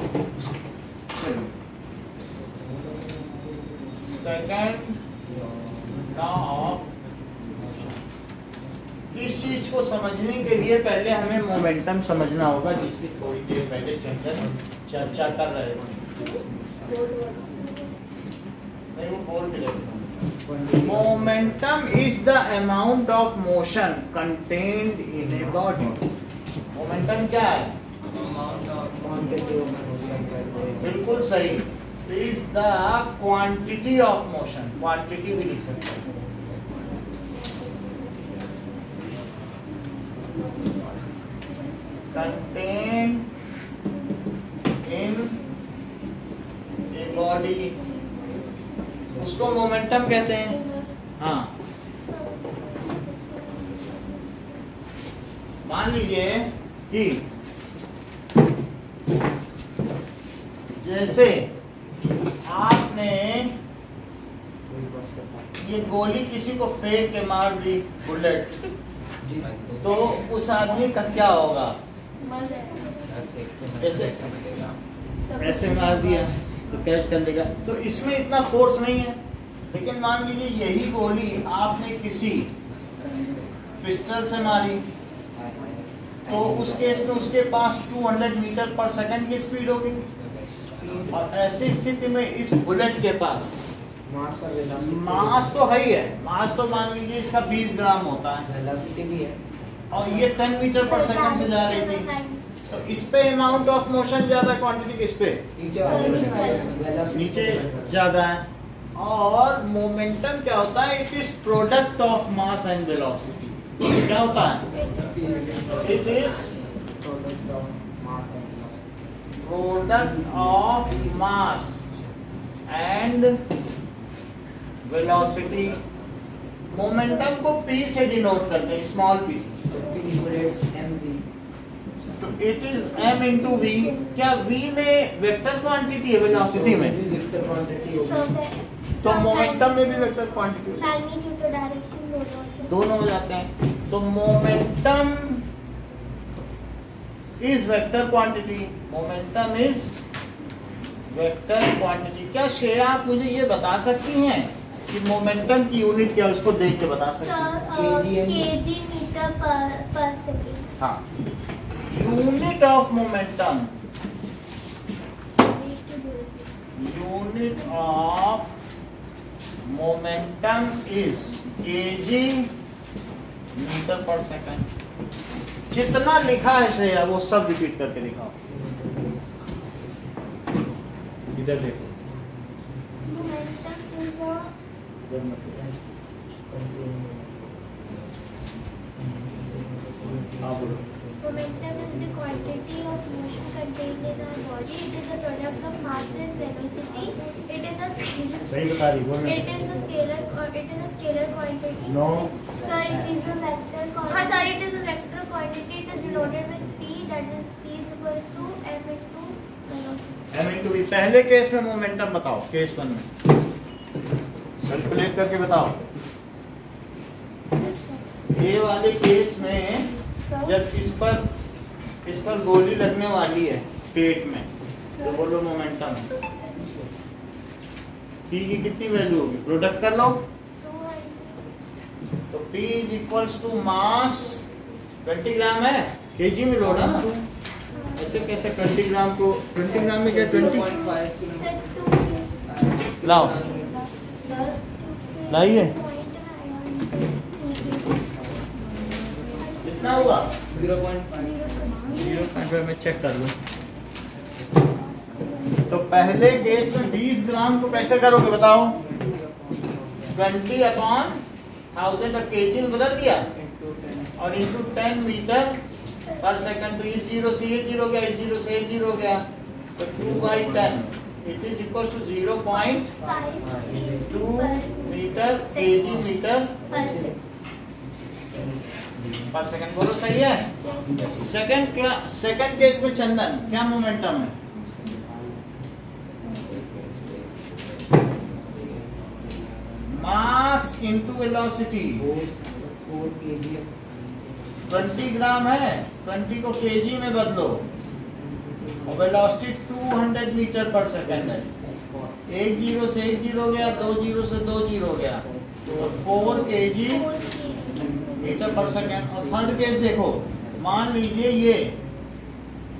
चलो सेकंड लॉ ऑफ। इस चीज को समझने के लिए पहले हमें मोमेंटम समझना होगा, जिसकी थोड़ी देर पहले चर्चा कर रहे थे। नहीं वो बोल के लेते। Momentum is the amount of motion contained in a body. Momentum क्या है? बिल्कुल सही। Is the quantity of motion. Quantity भी लिख सकते हैं। कंटेन्ड इन ए बॉडी, उसको मोमेंटम कहते हैं। हाँ, मान लीजिए कि जैसे आपने ये गोली किसी को फेंक के मार दी, बुलेट, तो उस आदमी का क्या होगा? ऐसे मार दिया तो कैच कर लेगा, तो इसमें इतना फोर्स नहीं है। लेकिन मान लीजिए यही गोली आपने किसी पिस्टल से मारी, तो उस केस में उसके पास 200 मीटर पर सेकंड की स्पीड होगी। और ऐसी स्थिति में इस बुलेट के पास मास तो है ही है। मास तो मान लीजिए इसका 20 ग्राम होता है, वेलोसिटी भी है, और ये 10 मीटर पर सेकंड से जा रही थी। तो इस पे अमाउंट ऑफ मोशन ज्यादा, क्वांटिटी किस पे? नीचे ज्यादा है। और मोमेंटम क्या होता है? It is product of mass and velocity. क्या होता है? It is product of mass and velocity. Momentum को P से डिनोट करते हैं, स्मॉल p से। तो it is m into V. क्या v में वेक्टर क्वांटिटी है वेलोसिटी में? तो मोमेंटम में भी वेक्टर क्वांटिटी मैग्नीट्यूड और डायरेक्शन दोनों हो जाते हैं। तो momentum is vector quantity, momentum is vector quantity. क्या श्रेया आप मुझे ये बता सकती हैं कि मोमेंटम की यूनिट क्या है, उसको देख के बता सकती हैं? KG metre per second. हाँ, unit of momentum, unit of momentum is KG metre per second. जितना लिखा है श्रेया वो सब रिपीट करके दिखाओ। इधर देखो, मोमेंटम इज इधर मत देखो। हाँ बोलो। Momentum is the quantity of motion contained in our body. It is a product of mass and velocity. It is a सही बता रही, बोल रही। it is a scalar quantity. No. So it is a vector quantity. It is a vector quantity. It is denoted with P, that is P is equals to m into velocity. m into v। पहले case में momentum बताओ, case 1 में calculate करके बताओ। ये वाले case में जब इस पर गोली लगने वाली है पेट में, तो बोलो मोमेंटम। पी की कितनी वैल्यू होगी, प्रोडक्ट कर लो। तो P is equals to mass 20 gram है, केजी में लो ना। ऐसे कैसे 20 ग्राम को 20 ग्राम में क्या 20 लाओ, लाइए। कितना हुआ 0.5 में चेक कर लो। तो पहले केस में 20 ग्राम को कैसे करोगे बताओ? 20/1000 और केजी में बदल दिया और इंटू 10 मीटर पर सेकंड। तो इस जीरो से ये जीरो गया, इस जीरो से ये जीरो गया, तो 2/10 it is equal to 0.2 metre KG metre per second. बोलो सही है। सेकंड केस में चंदन क्या मोमेंटम है? Mass into velocity. 20 ग्राम है, 20 को केजी में बदलो और वेलोसिटी 200 मीटर पर सेकंड है। एक जीरो से एक जीरो गया, दो जीरो से दो जीरो गया, तो 4 केजी मीटर पर सेकंड। और थर्ड केस देखो, मान लीजिए ये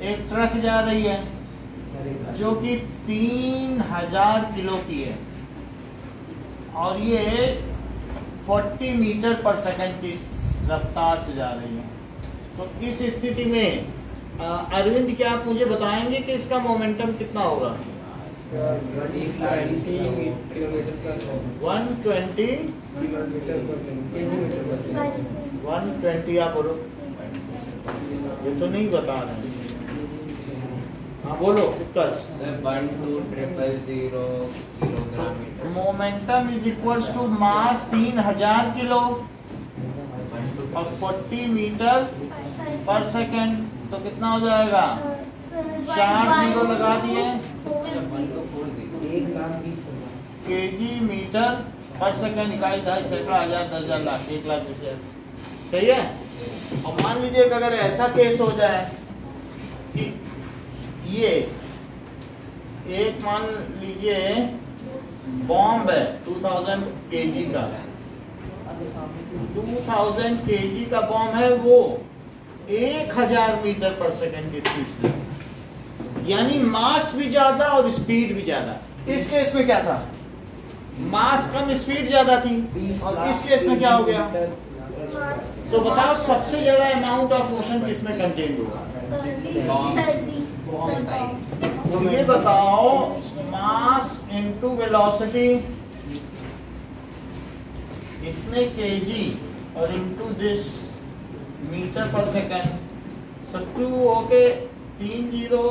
एक ट्रक जा रही है जो कि 3000 किलो की है और ये 40 मीटर पर सेकंड की रफ्तार से जा रही है। तो इस स्थिति में अरविंद, क्या आप मुझे बताएंगे कि इसका मोमेंटम कितना होगा? 120 आप बोलो। ये तो नहीं बता रहे। हाँ बोलो Utkarsh. Sir 12,000 kilogram metre. Momentum is equals to mass 3000 kilo और 40 मीटर पर सेकंड। तो कितना हो जाएगा? 4 जीरो लगा दिए, केजी मीटर पर सेकंड। इकाई, दहाई, सैकड़ा, हजार, 10,000, लाख, 1,20,000। सही है। और मान लीजिए अगर ऐसा केस हो जाए कि ये एक मान लीजिए बॉम्ब है 2000 केजी का, 2000 केजी का बॉम्ब है, वो 1000 मीटर पर सेकंड की स्पीड से, यानी मास भी ज्यादा और स्पीड भी ज्यादा। इस केस में क्या था? मास कम, स्पीड ज्यादा थी। और इस केस में क्या हो गया? तो बताओ सबसे ज्यादा अमाउंट ऑफ मोशन किसमें कंटेन्ड होगा? तो ये बताओ, मास इनटू वेलोसिटी इतने केजी और into this metre per second. So 2 okay, 3 zero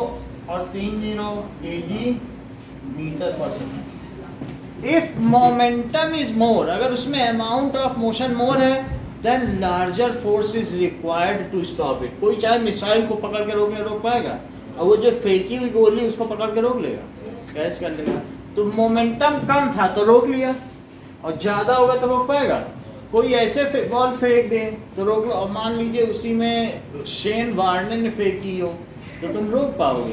और 3 zero, KG metre per second. If momentum is more, अगर उसमें अमाउंट ऑफ मोशन मोर है, then larger force is required to stop it. कोई चाहे missile को पकड़ के रोक पाएगा, और वो जो फेंकी हुई गोली उसको पकड़ के रोक लेगा, कैच कर लेगा। तो मोमेंटम कम था तो रोक लिया, और ज्यादा होगा तो रोक पाएगा? कोई ऐसे बॉल फेंक दे तो रोक लो, और मान लीजिए उसी में शेन वार्नर ने फेंकी हो तो तुम रोक पाओगे।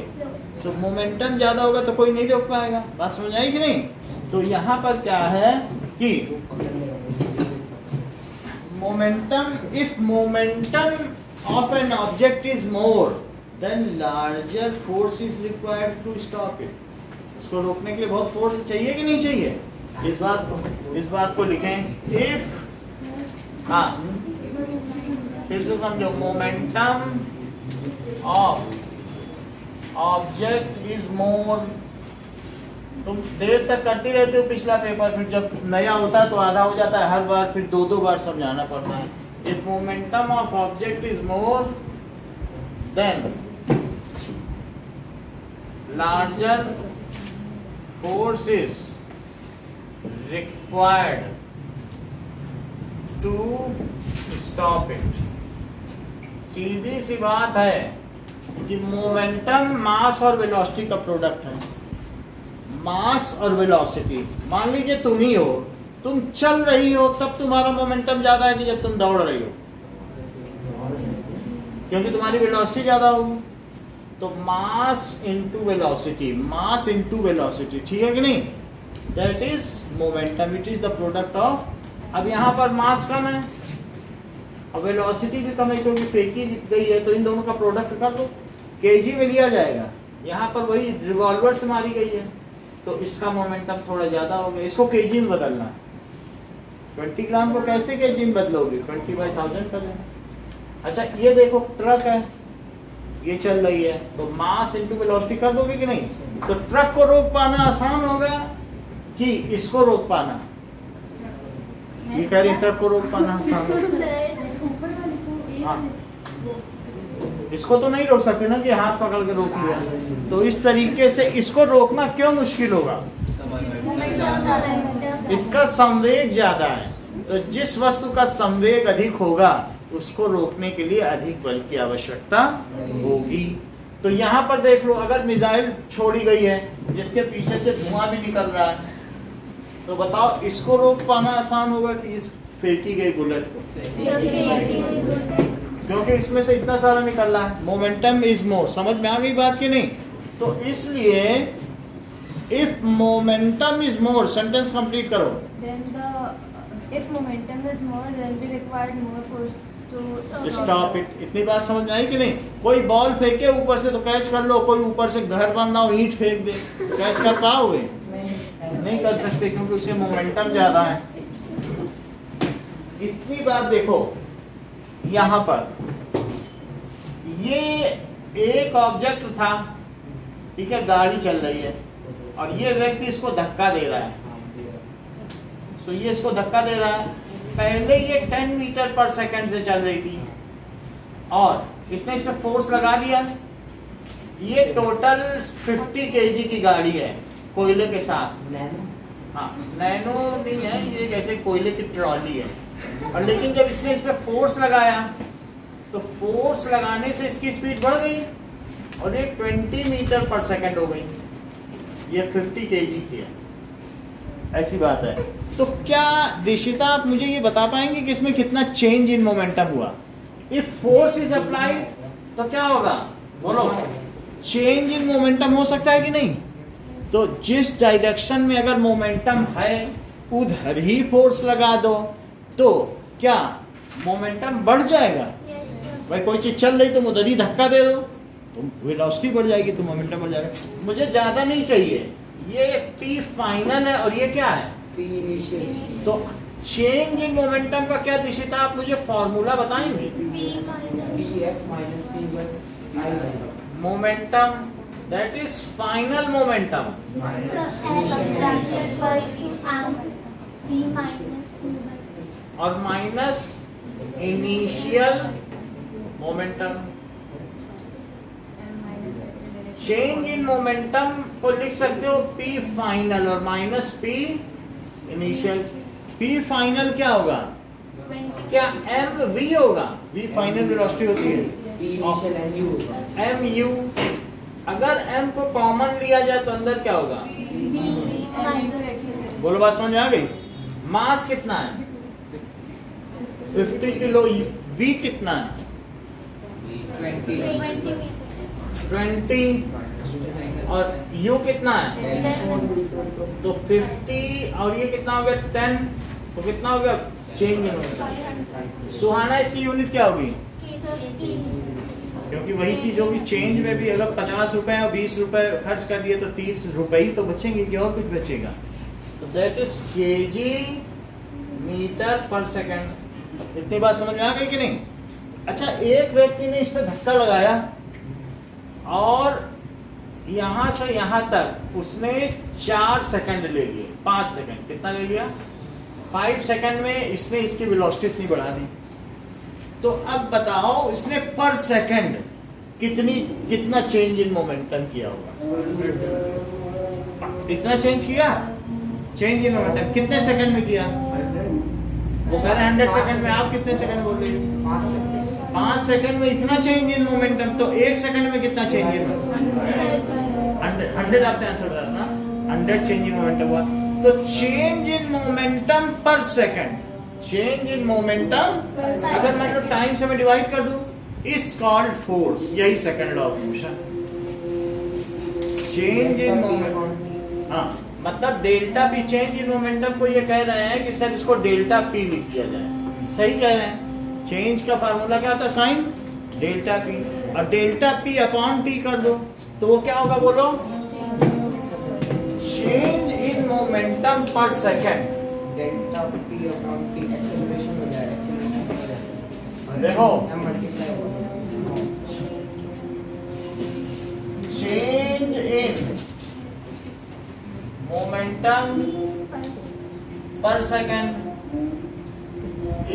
तो मोमेंटम ज्यादा होगा तो कोई नहीं रोक पाएगा। बात समझ आई कि नहीं? तो यहाँ पर क्या है कि momentum, if momentum of an object is more then larger force is required to stop it. उसको रोकने के लिए बहुत फोर्स चाहिए कि नहीं चाहिए? इस बात को लिखें। इफ, हाँ फिर से समझो, मोमेंटम ऑफ ऑब्जेक्ट इज मोर। तुम देर तक करती रहते हो पिछला पेपर, फिर जब नया होता है तो आधा हो जाता है, हर बार फिर दो बार समझाना पड़ता है। If momentum of object is more then larger force is required to stop it. सीधी सी बात है कि मोमेंटम मास और वेलोसिटी का प्रोडक्ट है। मास और वेलोसिटी, मान लीजिए तुम ही हो, तुम चल रही हो तब तुम्हारा मोमेंटम ज्यादा है कि जब तुम दौड़ रही हो, क्योंकि तुम्हारी वेलोसिटी ज्यादा होगी। तो मास इनटू वेलोसिटी, मास इनटू वेलोसिटी, ठीक है कि नहीं? That is momentum, it is the product of. अब यहाँ पर मास कम है और वेलोसिटी भी कम है क्योंकि फेंकी गई है, तो इन दोनों का प्रोडक्ट कर दो, केजी में लिया जाएगा। यहाँ पर वही रिवॉल्वर से मारी गई है तो इसका मोमेंटम थोड़ा ज्यादा हो गया, इसको केजी में बदलना है। 20 ग्राम को कैसे केजी में बदलोगे? 20/1000 कर देना। अच्छा ये देखो ट्रक है, ये चल रही है, तो मास इनटू वेलोसिटी कर दोगे कि नहीं? तो ट्रक को रोक पाना आसान होगा कि इसको रोक पाना? ये कह रही ट्रक को रोक पाना आसान होगा। हाँ, इसको तो नहीं रोक सकते ना कि हाथ पकड़ के रोक लिया। तो इस तरीके से इसको रोकना क्यों मुश्किल होगा? इसका संवेग ज्यादा है, तो जिस वस्तु का संवेग अधिक होगा उसको रोकने के लिए अधिक बल की आवश्यकता होगी। तो यहाँ पर देख लो, अगर मिसाइल छोड़ी गई है जिसके पीछे से धुआं भी निकल रहा है, तो बताओ इसको रोक पाना आसान होगा कि इस फेंकी गई बुलेट को? क्योंकि इसमें से इतना सारा निकल रहा है। मोमेंटम इज मोर। समझ में आ गई बात की नहीं? तो इसलिए if momentum is more, sentence complete करो। Then if momentum is more, then we required more force to stop it. इतनी बात समझ में आई कि नहीं? कोई बॉल फेंके ऊपर से तो कैच कर लो, कोई ऊपर से घर बनना हो ईंट फेंक दे, कैच कर पाओगे? नहीं कर सकते क्योंकि उससे मोमेंटम ज्यादा है। इतनी बात देखो, यहाँ पर ये एक ऑब्जेक्ट था, ठीक है, गाड़ी चल रही है और ये व्यक्ति इसको धक्का दे रहा है। तो ये इसको धक्का दे रहा है, पहले ये 10 मीटर पर सेकंड से चल रही थी और इसने इस पे फोर्स लगा दिया। ये टोटल 50 kg की गाड़ी है कोयले के साथ। हाँ, नैनो नहीं है ये, जैसे कोयले की ट्रॉली है। और लेकिन जब इसने इस पे फोर्स लगाया तो फोर्स लगाने से इसकी स्पीड बढ़ गई और ये 20 मीटर पर सेकंड हो गई। ये 50 kg की है, ऐसी बात है। तो क्या दिशिता आप मुझे ये बता पाएंगे कि इसमें कितना चेंज इन मोमेंटम हुआ? इफ फोर्स इज अप्लाइड तो क्या होगा? बोलो, चेंज इन मोमेंटम हो सकता है कि नहीं? तो जिस डायरेक्शन में अगर मोमेंटम है उधर ही फोर्स लगा दो तो क्या मोमेंटम बढ़ जाएगा? भाई कोई चीज चल रही तुम उधर ही धक्का दे दो तो वेलोसिटी बढ़ जाएगी, तो मोमेंटम बढ़ जाएगा। मुझे ज्यादा नहीं चाहिए, ये P फाइनल है और ये क्या है? P initial. तो चेंज इन मोमेंटम का क्या दिशिता, आप मुझे फॉर्मूला बताएंगे? Pf minus P1 momentum that is final momentum और minus initial momentum. Change in momentum को लिख सकते हो P फाइनल और minus P initial. P final क्या होगा? क्या mv होगा? v फाइनल वेलोसिटी होती है, P इनिशियल mu होगा। mu। अगर m को कॉमन लिया जाए तो अंदर क्या होगा? बोलो बात समझ आ गई? मास कितना है? 50 किलो। वी कितना है? 20। और यू कितना है? तो 50 और ये कितना हो गया? 10। तो कितना हो गया चेंज इन मोमेंटम? सुहाना इसकी यूनिट क्या होगी? क्योंकि वही चीज होगी चेंज में भी। अगर 50 रुपए और 20 रुपए खर्च कर दिए तो 30 रुपए ही तो बचेंगे कि और कुछ बचेगा? तो that is KG metre per second. इतनी बात समझ में आ गई कि नहीं? अच्छा, एक व्यक्ति ने इसमें धक्का लगाया और यहां से यहां तक उसने 4 सेकंड ले लिए। 5 सेकंड कितना ले लिया? 5 सेकंड में इसने इसकी वेलोसिटी इतनी बढ़ा दी। तो अब बताओ इसने पर सेकंड कितना चेंज इन मोमेंटम किया होगा? इतना चेंज किया चेंज इन मोमेंटम। कितने सेकंड में किया? वो कह रहे 100 सेकंड में। आप कितने सेकंड बोल रहे हो? 5 सेकंड में इतना चेंज इन मोमेंटम। तो 1 सेकंड में कितना चेंज इन मोमेंटम? 100 आपने आंसर बताया ना, 100 चेंज इन मोमेंटम हुआ। तो चेंज इन मोमेंटम पर सेकंड, चेंज इन मोमेंटम अगर मैं टाइम से मैं डिवाइड कर दूं, इज कॉल्ड फोर्स। यही second law of motion. Change in momentum, हाँ, मतलब delta P. Change in momentum को ये कह रहे हैं कि सर इसको डेल्टा पी लिख दिया जाए। सही कह रहे हैं। चेंज का फार्मूला क्या होता है? Sine delta P. और डेल्टा पी अपॉन टी कर दो तो वो क्या होगा? बोलो। चेंज इन मोमेंटम पर second. Delta P upon T acceleration हो जाएगा। एक्सेलरेशन हो जाएगा। देखो, हम मल्टीप्लाई चेंज इन मोमेंटम पर second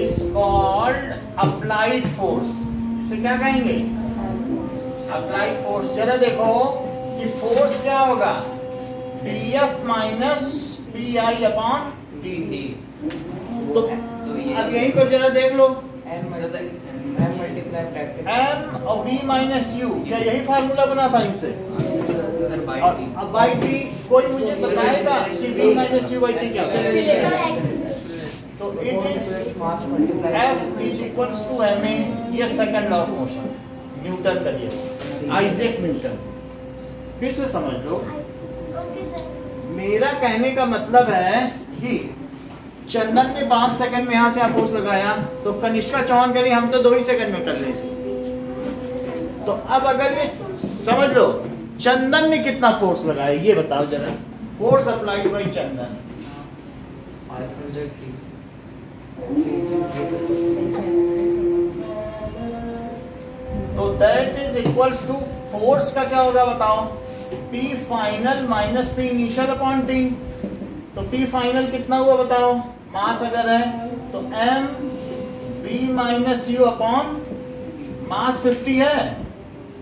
is called applied force. इसे क्या कहेंगे? Applied force. जरा देखो कि फोर्स क्या होगा? Df minus p i upon D. तो अब यहीं पर जरा देख लो, m मल्टीप्लाई ब्रैकेट m और v माइनस यू, क्या यही फार्मूला बना था इनसे? और अब बाई टी कोई मुझे बताएगा कि v minus U by T क्या है? तो it is F is equals to ma। ये second law of motion Newton का दिया, आइजैक न्यूटन। फिर से समझ लो, मेरा कहने का मतलब है कि चंदन ने 5 सेकंड में यहां से फोर्स लगाया, तो कनिष्का चौहान करी हम तो 2 ही सेकंड में कर रहे इसको। तो अब अगर ये समझ लो चंदन ने कितना फोर्स लगाया, ये बताओ जरा। फोर्स अप्लाइड बाय चंदन। 500 की। तो that is equals to force का क्या होगा बताओ? P final minus P initial upon T। तो P फाइनल कितना हुआ बताओ? मास अगर है तो m v minus u upon mass 50 है,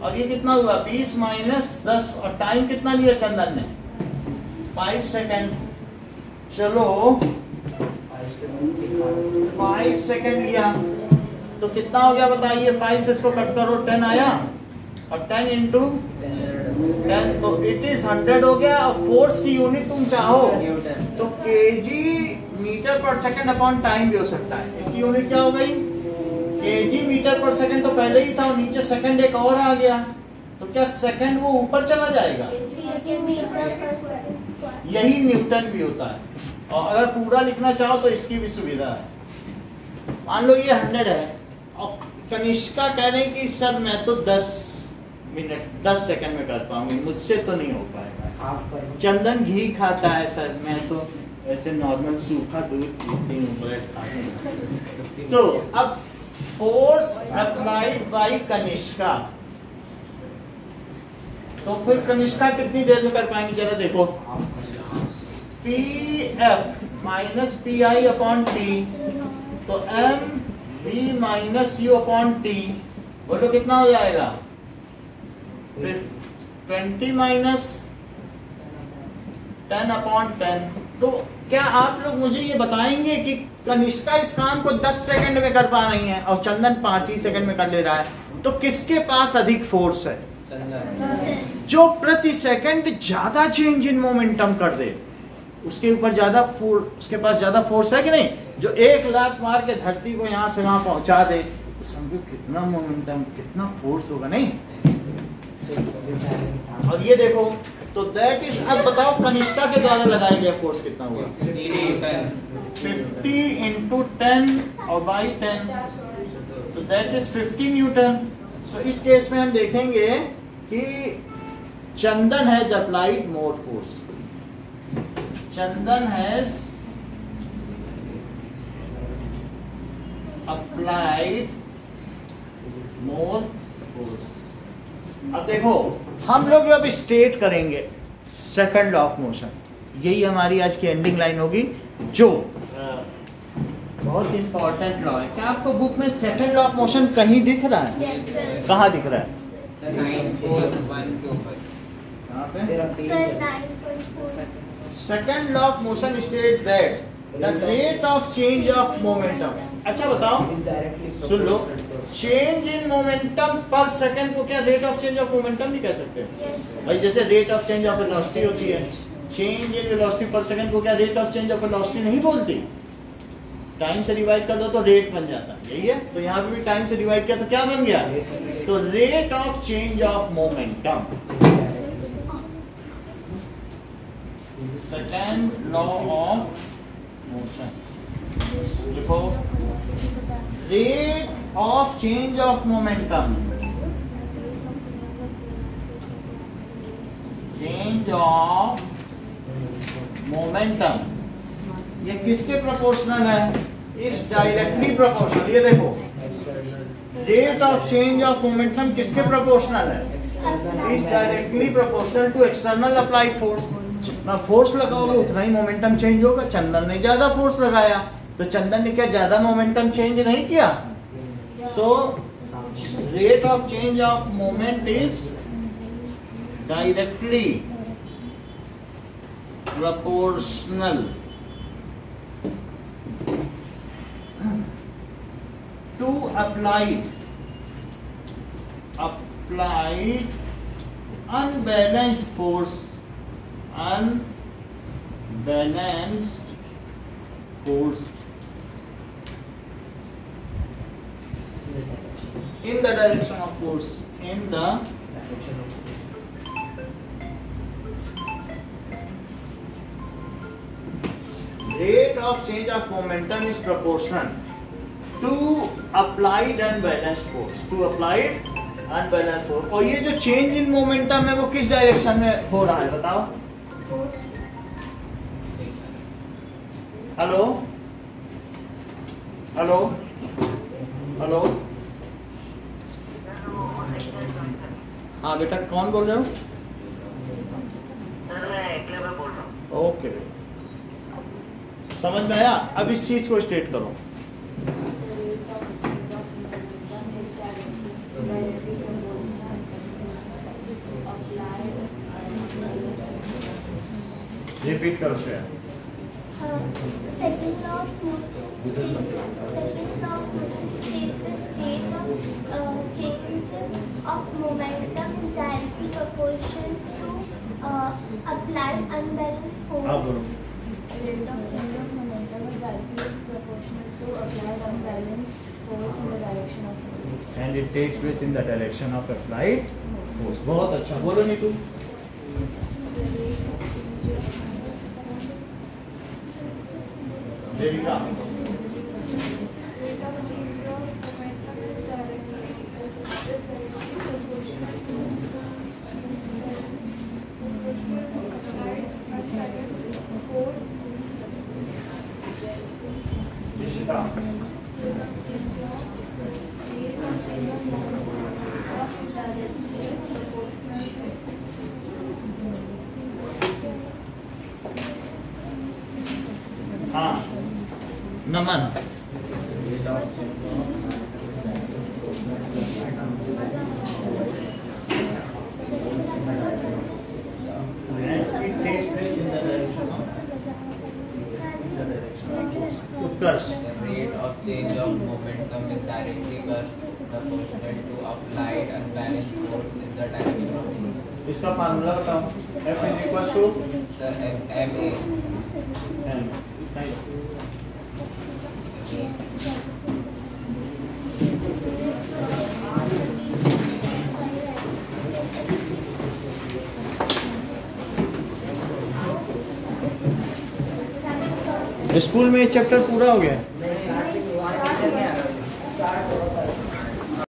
और ये कितना हुआ? 20 माइनस 10। और टाइम कितना लिया चंदन ने? 5 सेकंड। चलो 5 सेकंड लिया तो कितना हो गया बताइए? 5 से इसको कट करो, 10 आया, और 10 इंटू 10 तो इट इज 100 हो गया। और फोर्स की यूनिट तुम चाहो तो KG metre per second upon time भी हो सकता है। इसकी यूनिट क्या हो गई? केजी मीटर पर सेकंड तो पहले ही था, और नीचे सेकंड एक और आ गया, तो क्या सेकंड वो ऊपर चला जाएगा? यही न्यूटन भी होता है। और अगर पूरा लिखना चाहो तो इसकी भी सुविधा है। मान लो ये 100 है और कनिष्का कह रहे कि सर मैं तो 10 मिनट 10 सेकंड में कर पाऊंगी, मुझसे तो नहीं हो पाएगा। चंदन घी खाता है सर, मैं तो ऐसे नॉर्मल सूखा दूध पीती हूँ, ब्रेड खाती हूँ। तो अब फोर्स अप्लाइड बाय कनिष्का, तो फिर कनिष्का कितनी देर में कर पाएंगे जरा देखो। P f minus p i upon t, तो m v minus u upon t, बोलो कितना हो जाएगा? 20 माइनस 10 अपॉन 10। तो क्या आप लोग मुझे ये बताएंगे कि कनिष्का इस काम को 10 सेकंड में कर पा रही है और चंदन 5 ही सेकंड में कर ले रहा है, तो किसके पास अधिक फोर्स है? चंदन। जो प्रति सेकंड ज्यादा चेंज इन मोमेंटम कर दे। उसके ऊपर ज्यादा फोर्स, उसके पास ज्यादा फोर्स है कि नहीं? जो 1 लाख मार के धरती को यहाँ से वहां पहुंचा दे तो समझो कितना मोमेंटम, कितना फोर्स होगा, नहीं? और ये देखो, तो दैट इज, अब बताओ कनिष्का के द्वारा लगाया गया फोर्स कितना हुआ? 50 into 10 और by 10, तो दैट इज 50 न्यूटन। सो इस केस में हम देखेंगे कि Chandan has applied more force, Chandan has applied more force. अब देखो, हम लोग अब स्टेट करेंगे सेकंड लॉ ऑफ मोशन, यही हमारी आज की एंडिंग लाइन होगी, जो बहुत इंपॉर्टेंट लॉ है। क्या आपको बुक में सेकंड लॉ ऑफ मोशन कहीं दिख रहा है? Yes, sir. कहाँ दिख रहा है? 941 के ऊपर। कहाँ पे? Sir, 9.4. Second law of motion state that the rate of change of momentum. अच्छा बताओ, सुन लो, चेंज इन मोमेंटम पर सेकंड को क्या rate of change of momentum भी कह सकते हैं? Yes, sir. भाई जैसे rate of change of velocity होती है, चेंज इन वेलोसिटी पर सेकंड को क्या rate of change of velocity नहीं बोलती? टाइम से डिवाइड कर दो तो रेट बन जाता है, यही है। तो यहाँ पे भी टाइम से डिवाइड किया तो क्या बन गया? तो rate of change of momentum. Second law of motion लिखो, rate of change of momentum, change of momentum, ये किसके प्रोपोर्शनल है? Is directly proportional. ये देखो, rate of change of momentum किसके प्रोपोर्शनल है? Is directly proportional to external applied force. जितना force लगाओगे उतना ही मोमेंटम चेंज होगा। चंदन ने ज्यादा फोर्स लगाया तो चंदन ने क्या ज्यादा मोमेंटम चेंज नहीं किया? So rate of change of moment is directly proportional to applied unbalanced force in the direction of force, in the rate of change of momentum is proportional to applied unbalanced force, to applied unbalanced force। और ये जो change in momentum है वो किस direction में हो रहा है बताओ? हेलो हेलो हेलो, हाँ बेटा कौन बोल रहे हो? सर मैं एकलव्य बोल रहा हूँ। ओके, समझ में आया? अब इस चीज को स्टेट करो। रिपीट करो Shreya. Second law of motion states the state of change of momentum is directly proportional to applied unbalanced force. हाँ बोलो। Rate of change of momentum is directly proportional to applied unbalanced force in the direction of force. And it takes place in the direction of applied force। बहुत अच्छा, बोलो नीतू। देविका। निशिता। हाँ नमन। उत्कर्ष। The rate of change of momentum is directly proportional to applied unbalanced force in the direction of force. इसका formula बताओ। F is equals to Sir, MA इतना ही रखो। School में ये चैप्टर पूरा हो गया है।